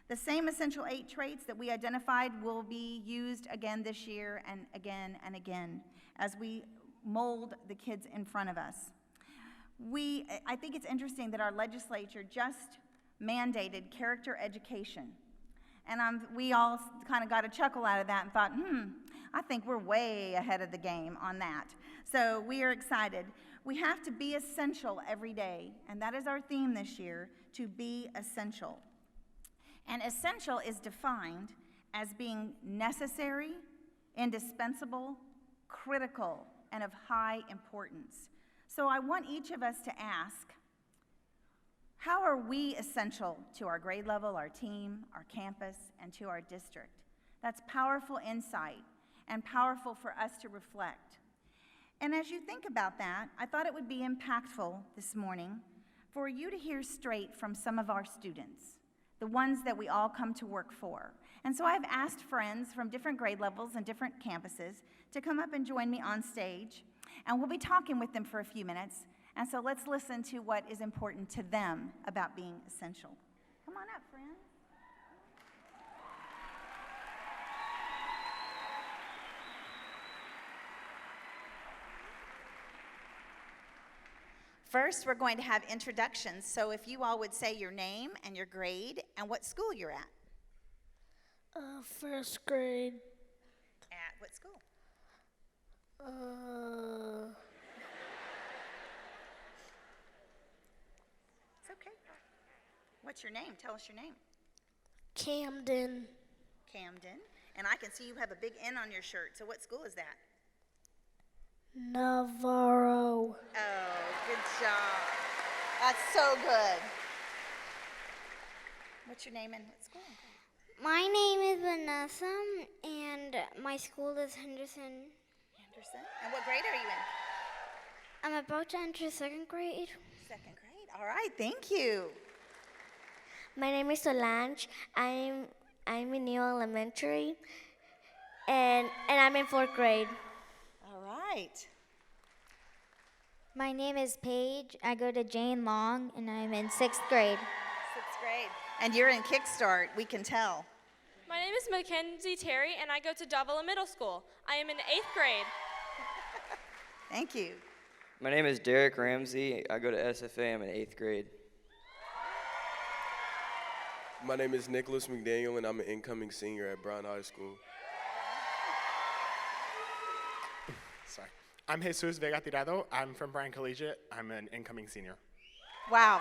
The same Essential 8 traits that we identified will be used again this year and again as we mold the kids in front of us. I think it's interesting that our legislature just mandated character education. And we all kind of got a chuckle out of that and thought, I think we're way ahead of the game on that. So we are excited. We have to be essential every day, and that is our theme this year, to be essential. And essential is defined as being necessary, indispensable, critical, and of high importance. So I want each of us to ask, how are we essential to our grade level, our team, our campus, and to our district? That's powerful insight and powerful for us to reflect. And as you think about that, I thought it would be impactful this morning for you to hear straight from some of our students, the ones that we all come to work for. And so I've asked friends from different grade levels and different campuses to come up and join me on stage, and we'll be talking with them for a few minutes. And so let's listen to what is important to them about being essential. Come on up, friends. First, we're going to have introductions. So if you all would say your name and your grade and what school you're at.
First grade.
At what school? It's okay. What's your name? Tell us your name.
Camden.
Camden. And I can see you have a big N on your shirt. So what school is that?
Navarro.
Oh, good job. That's so good. What's your name and what school?
My name is Vanessa, and my school is Henderson.
Henderson? And what grade are you in?
I'm about to enter second grade.
Second grade. All right, thank you.
My name is Solange. I'm in New Elementary, and I'm in fourth grade.
All right.
My name is Paige. I go to Jane Long, and I'm in sixth grade.
Sixth grade. And you're in Kickstart, we can tell.
My name is Mackenzie Terry, and I go to Davila Middle School. I am in 8th grade.
Thank you.
My name is Derek Ramsey. I go to SFA. I'm in 8th grade.
My name is Nicholas McDaniel, and I'm an incoming senior at Bryan High School.
Sorry. I'm Jesus Vega Tirado. I'm from Bryan Collegiate. I'm an incoming senior.
Wow.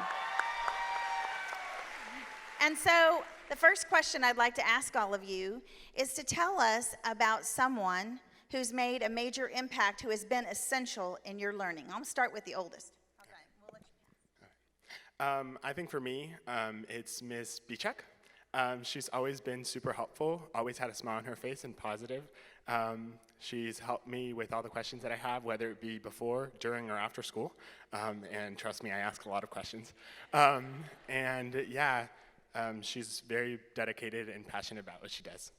And so the first question I'd like to ask all of you is to tell us about someone who's made a major impact, who has been essential in your learning. I'll start with the oldest.
I think for me, it's Miss Bichak. She's always been super helpful, always had a smile on her face and positive. She's helped me with all the questions that I have, whether it be before, during, or after school. And trust me, I ask a lot of questions. She's very dedicated and passionate about what she does.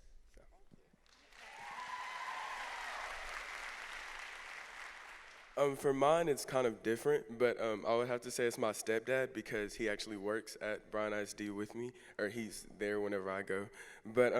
For mine, it's kind of different, but I would have to say it's my stepdad because he actually works at Bryan ISD with me, or he's there whenever I go. But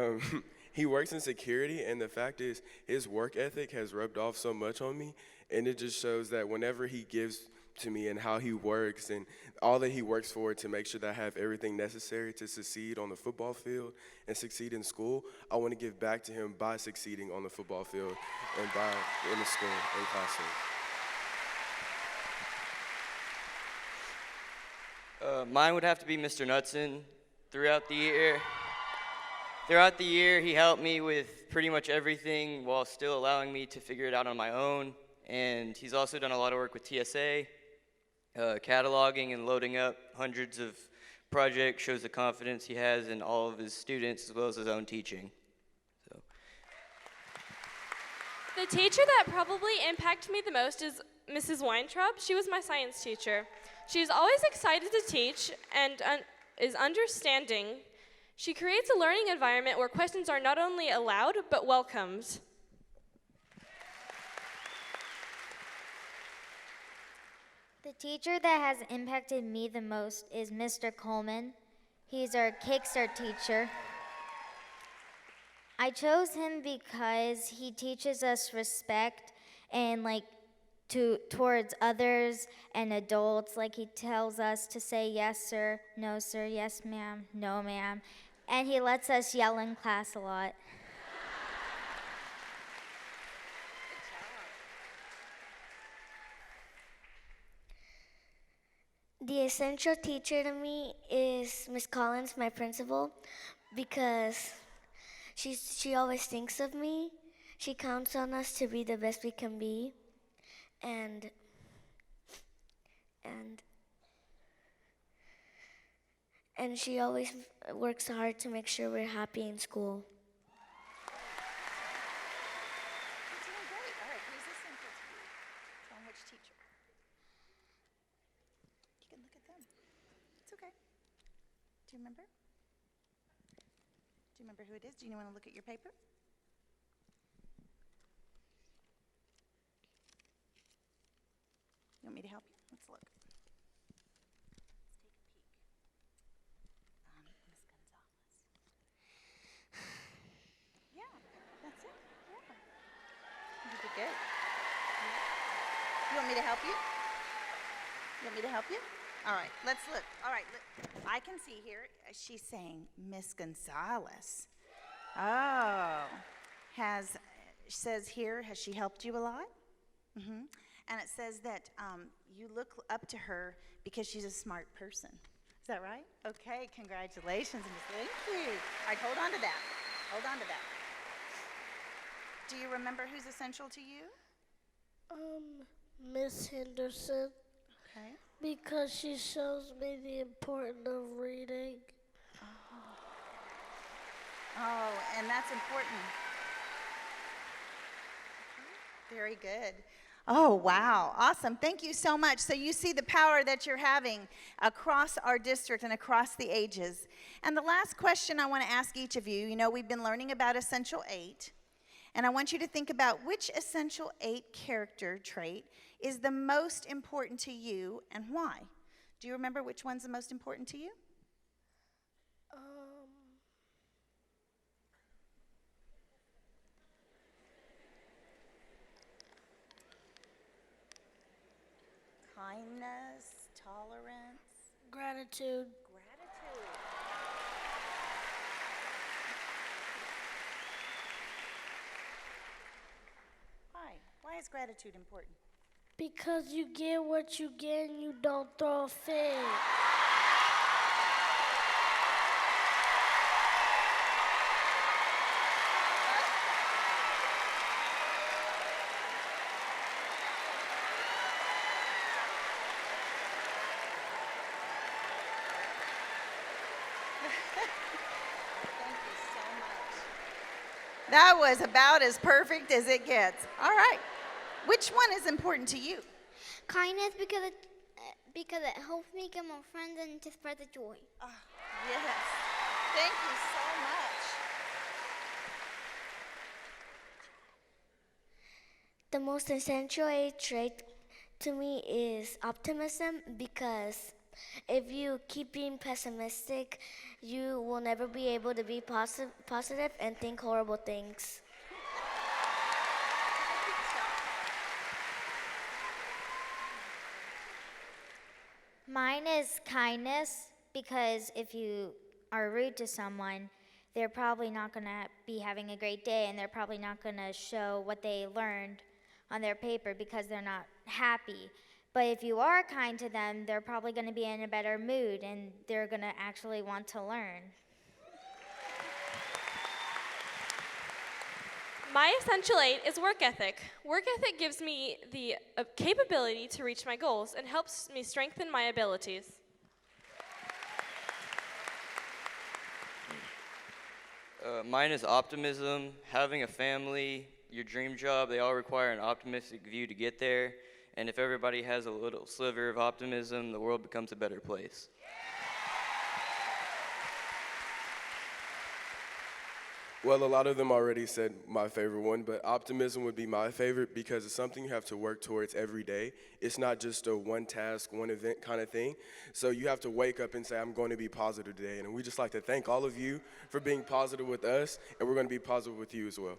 he works in security, and the fact is his work ethic has rubbed off so much on me, and it just shows that whenever he gives to me and how he works and all that he works for to make sure that I have everything necessary to succeed on the football field and succeed in school, I want to give back to him by succeeding on the football field and in the school and classroom.
Mine would have to be Mr. Knudsen. Throughout the year, he helped me with pretty much everything while still allowing me to figure it out on my own. And he's also done a lot of work with TSA. Cataloging and loading up hundreds of projects shows the confidence he has in all of his students as well as his own teaching. So.
The teacher that probably impacted me the most is Mrs. Weintraub. She was my science teacher. She's always excited to teach and is understanding. She creates a learning environment where questions are not only allowed, but welcomed.
The teacher that has impacted me the most is Mr. Coleman. He's our Kickstart teacher. I chose him because he teaches us respect and towards others and adults. Like he tells us to say yes sir, no sir, yes ma'am, no ma'am, and he lets us yell in class a lot.
The essential teacher to me is Miss Collins, my principal, because she always thinks of me. She counts on us to be the best we can be, and she always works hard to make sure we're happy in school.
You're doing great. All right, who's essential to you? Tell them which teacher. You can look at them. It's okay. Do you remember? Do you remember who it is? Do you want to look at your paper? You want me to help you? Let's look. Let's take a peek. Miss Gonzalez. Yeah, that's it. Yeah. You did good. You want me to help you? You want me to help you? All right, let's look. All right, look. I can see here, she's saying Miss Gonzalez. Oh, says here, has she helped you a lot? Mm-hmm. And it says that you look up to her because she's a smart person. Is that right? Okay, congratulations, Miss. Thank you. All right, hold on to that. Hold on to that. Do you remember who's essential to you?
Miss Henderson.
Okay.
Because she shows me the importance of reading.
Oh, and that's important. Very good. Oh, wow. Awesome. Thank you so much. So you see the power that you're having across our district and across the ages. And the last question I want to ask each of you, we've been learning about Essential 8. And I want you to think about which Essential 8 character trait is the most important to you and why. Do you remember which one's the most important to you? Kindness, tolerance.
Gratitude.
Gratitude. Why? Why is gratitude important?
Because you get what you get and you don't throw a fit.
That was about as perfect as it gets. All right. Which one is important to you?
Kindness because it helps me get more friends and to spread the joy.
Oh, yes. Thank you so much.
The most essential trait to me is optimism, because if you keep being pessimistic, you will never be able to be positive and think horrible things.
Mine is kindness, because if you are rude to someone, they're probably not going to be having a great day, and they're probably not going to show what they learned on their paper because they're not happy. But if you are kind to them, they're probably going to be in a better mood, and they're going to actually want to learn.
My essential 8 is work ethic. Work ethic gives me the capability to reach my goals and helps me strengthen my abilities.
Mine is optimism. Having a family, your dream job, they all require an optimistic view to get there. And if everybody has a little sliver of optimism, the world becomes a better place.
Well, a lot of them already said my favorite one, but optimism would be my favorite because it's something you have to work towards every day. It's not just a one task, one event kind of thing. So you have to wake up and say, I'm going to be positive today. And we just like to thank all of you for being positive with us, and we're going to be positive with you as well.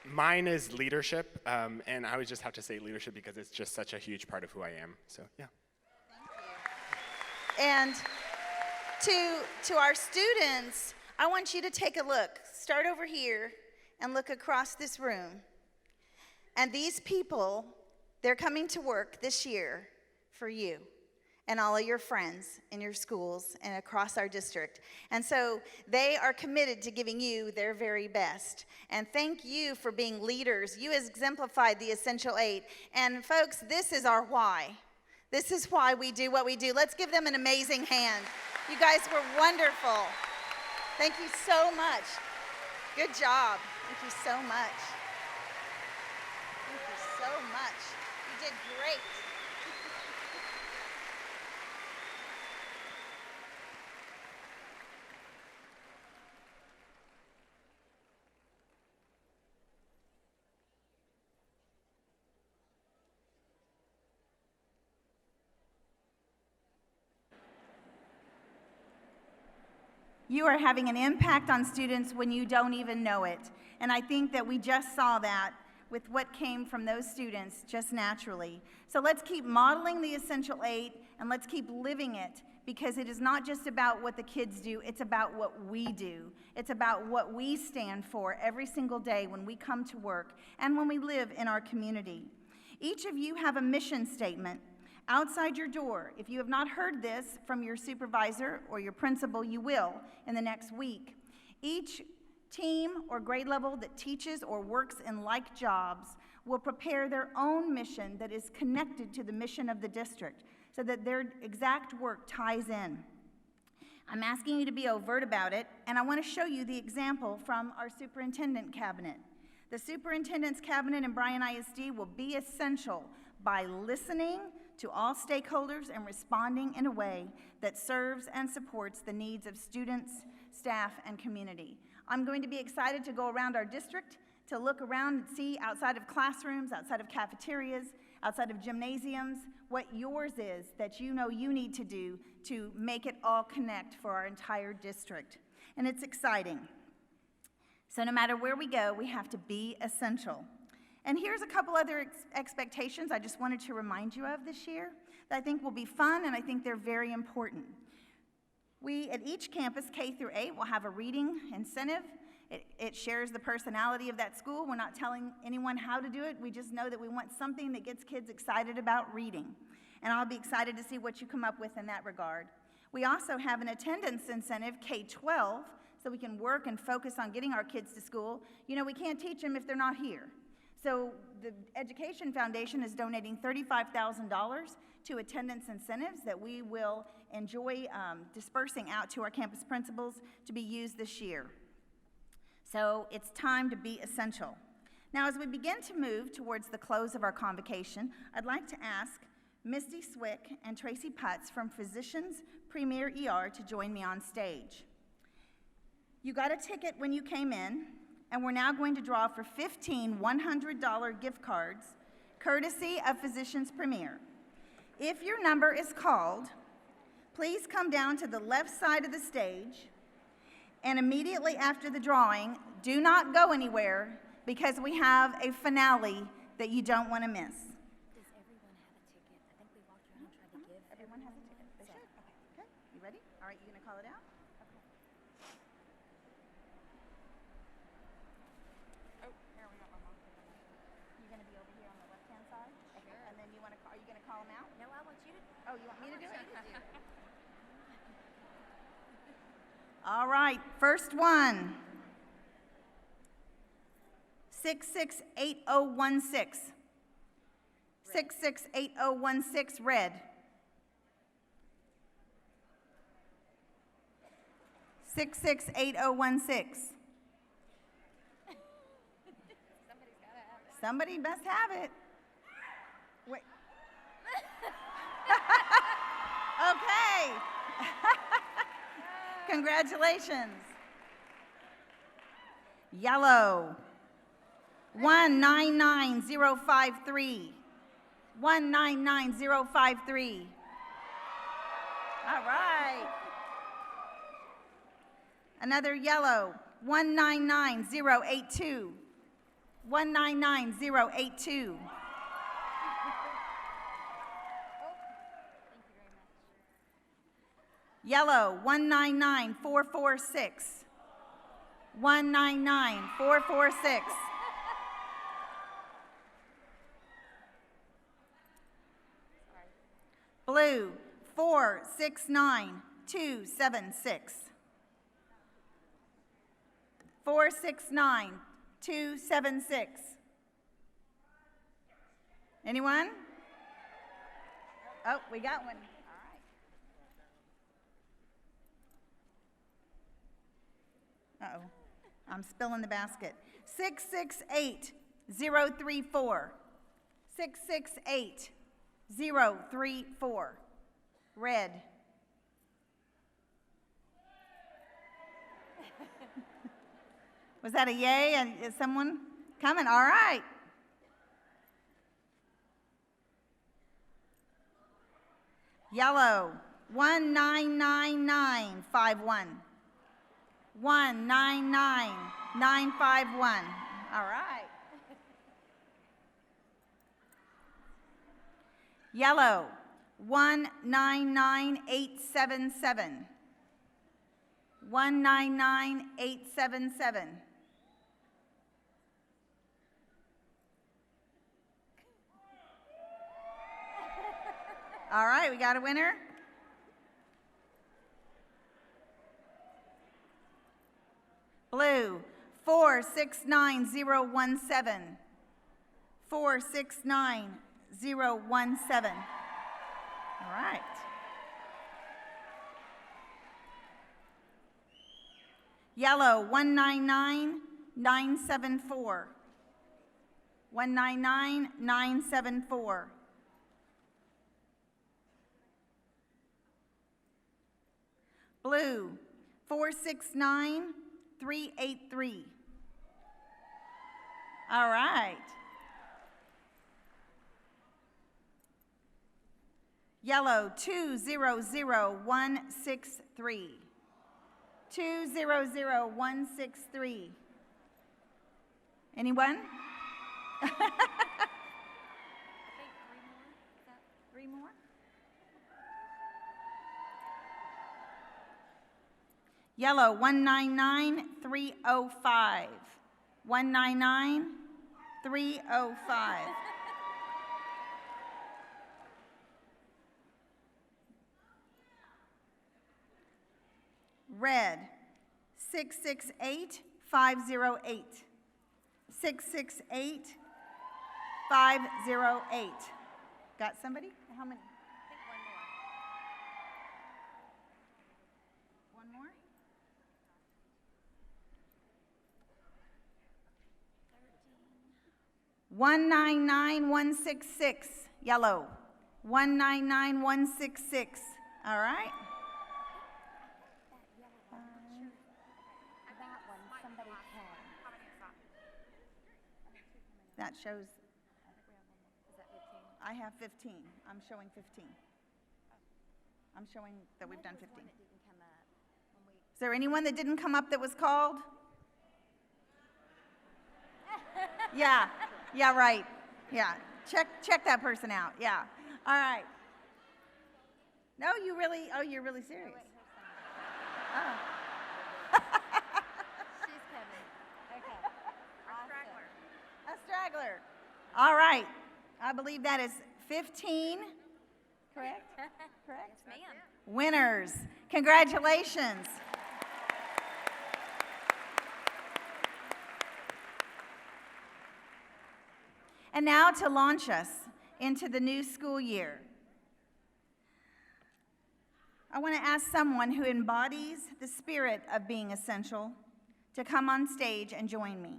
Mine is leadership, and I would just have to say leadership because it's just such a huge part of who I am. So, yeah.
And to our students, I want you to take a look. Start over here and look across this room. And these people, they're coming to work this year for you and all of your friends in your schools and across our district. And so they are committed to giving you their very best. And thank you for being leaders. You exemplified the Essential 8. And folks, this is our why. This is why we do what we do. Let's give them an amazing hand. You guys were wonderful. Thank you so much. Good job. Thank you so much. Thank you so much. You did great. You are having an impact on students when you don't even know it. And I think that we just saw that with what came from those students just naturally. So let's keep modeling the Essential 8 and let's keep living it, because it is not just about what the kids do, it's about what we do. It's about what we stand for every single day when we come to work and when we live in our community. Each of you have a mission statement outside your door. If you have not heard this from your supervisor or your principal, you will in the next week. Each team or grade level that teaches or works in like jobs will prepare their own mission that is connected to the mission of the district so that their exact work ties in. I'm asking you to be overt about it, and I want to show you the example from our superintendent cabinet. The superintendent's cabinet in Bryan ISD will be essential by listening to all stakeholders and responding in a way that serves and supports the needs of students, staff, and community. I'm going to be excited to go around our district to look around and see outside of classrooms, outside of cafeterias, outside of gymnasiums, what yours is that you know you need to do to make it all connect for our entire district. And it's exciting. So no matter where we go, we have to be essential. And here's a couple other expectations I just wanted to remind you of this year that I think will be fun, and I think they're very important. We, at each campus, K through 8, will have a reading incentive. It shares the personality of that school. We're not telling anyone how to do it. We just know that we want something that gets kids excited about reading. And I'll be excited to see what you come up with in that regard. We also have an attendance incentive, K-12, so we can work and focus on getting our kids to school. You know, we can't teach them if they're not here. So the Education Foundation is donating $35,000 to attendance incentives that we will enjoy dispersing out to our campus principals to be used this year. So it's time to be essential. Now, as we begin to move towards the close of our convocation, I'd like to ask Misty Swick and Tracy Putz from Physicians Premier ER to join me on stage. You got a ticket when you came in, and we're now going to draw for 15 $100 gift cards, courtesy of Physicians Premier. If your number is called, please come down to the left side of the stage, and immediately after the drawing, do not go anywhere because we have a finale that you don't want to miss.
Does everyone have a ticket? I think we walked around and tried to give.
Everyone has a ticket. They should. Okay. You ready? All right, you gonna call it out? Okay. Oh, here we got my mom. You gonna be over here on the left-hand side? Okay. And then you wanna call? Are you gonna call them out?
No, I want you to.
Oh, you want me to do it? All right, first one. 668016. 668016, red. 668016. Somebody must have it. Wait. Okay. Congratulations. Yellow. 199053. 199053. All right. Another yellow. 199082. 199082. Yellow. 199446. 199446. Blue, 469276. 469276. Anyone? Oh, we got one. All right. Uh-oh. I'm spilling the basket. 668034. 668034. Red. Was that a yay? And is someone coming? All right. Yellow. 199951. 199951. All right. Yellow. 199877. 199877. All right, we got a winner. Blue, 469017. 469017. All right. Yellow, 199974. 199974. Blue, 469383. All right. Yellow, 200163. 200163. Anyone?
I think 3 more. Is that 3 more?
Yellow, 199305. 199305. Red, 668508. 668508. Got somebody? How many? One more. 199166, yellow. 199166. All right. That shows. I have 15. I'm showing 15. I'm showing that we've done 15. Is there anyone that didn't come up that was called? Yeah, right. Yeah, check that person out. Yeah. All right. No, you're really serious. Oh.
She's coming. Okay.
A straggler. All right. I believe that is 15. Correct? Correct?
Yes, ma'am.
Winners. Congratulations. And now to launch us into the new school year, I want to ask someone who embodies the spirit of being essential to come on stage and join me.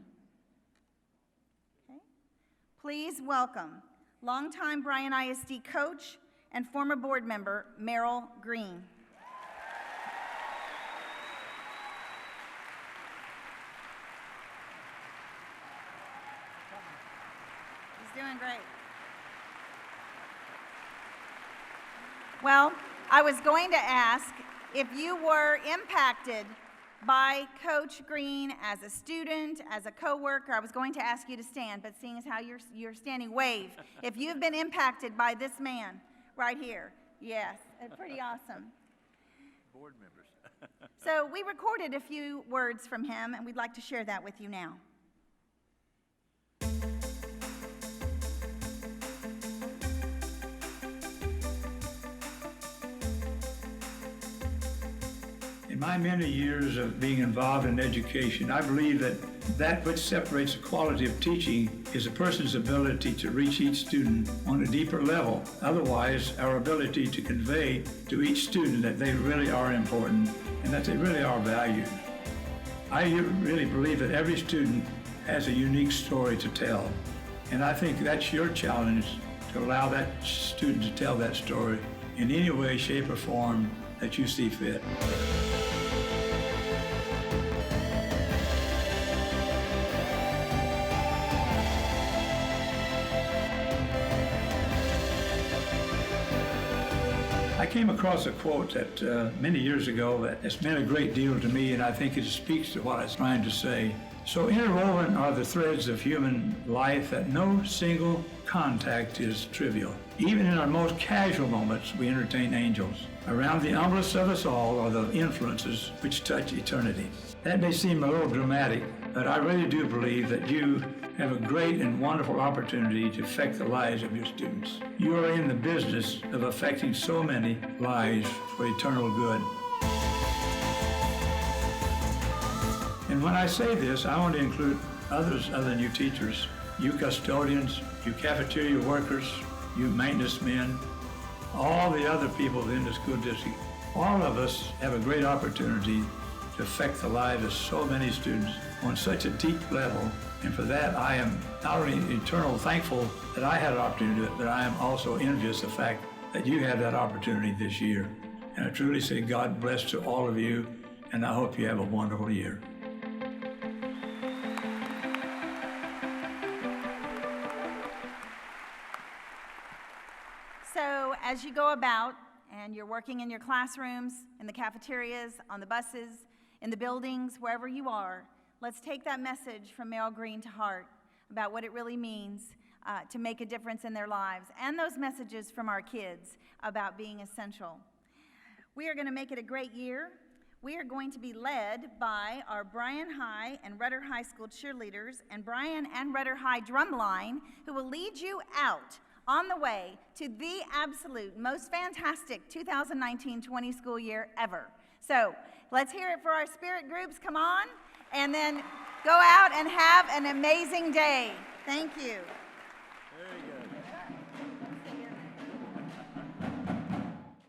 Okay. Please welcome longtime Bryan ISD coach and former board member Merrill Green. He's doing great. Well, I was going to ask if you were impacted by Coach Green as a student, as a coworker. I was going to ask you to stand, but seeing as how you're standing, wave. If you've been impacted by this man right here. Yes, pretty awesome.
Board members.
So we recorded a few words from him, and we'd like to share that with you now.
In my many years of being involved in education, I believe that which separates the quality of teaching is a person's ability to reach each student on a deeper level. Otherwise, our ability to convey to each student that they really are important and that they really are valued. I really believe that every student has a unique story to tell, and I think that's your challenge, to allow that student to tell that story in any way, shape, or form that you see fit. I came across a quote that many years ago that has meant a great deal to me, and I think it speaks to what I was trying to say. So interwoven are the threads of human life that no single contact is trivial. Even in our most casual moments, we entertain angels. Around the humblest of us all are the influences which touch eternity. That may seem a little dramatic, but I really do believe that you have a great and wonderful opportunity to affect the lives of your students. You are in the business of affecting so many lives for eternal good. And when I say this, I want to include others other than you teachers, you custodians, you cafeteria workers, you maintenance men, all the other people in the school district. All of us have a great opportunity to affect the lives of so many students on such a deep level. And for that, I am not only eternally thankful that I had an opportunity to do it, but I am also envious of the fact that you have that opportunity this year. And I truly say God bless to all of you, and I hope you have a wonderful year.
So as you go about and you're working in your classrooms, in the cafeterias, on the buses, in the buildings, wherever you are, let's take that message from Merrill Green to heart about what it really means to make a difference in their lives, and those messages from our kids about being essential. We are going to make it a great year. We are going to be led by our Bryan High and Rudder High School cheerleaders and Bryan and Rudder High drumline, who will lead you out on the way to the absolute most fantastic 2019-20 school year ever. So let's hear it for our spirit groups. Come on. And then go out and have an amazing day. Thank you.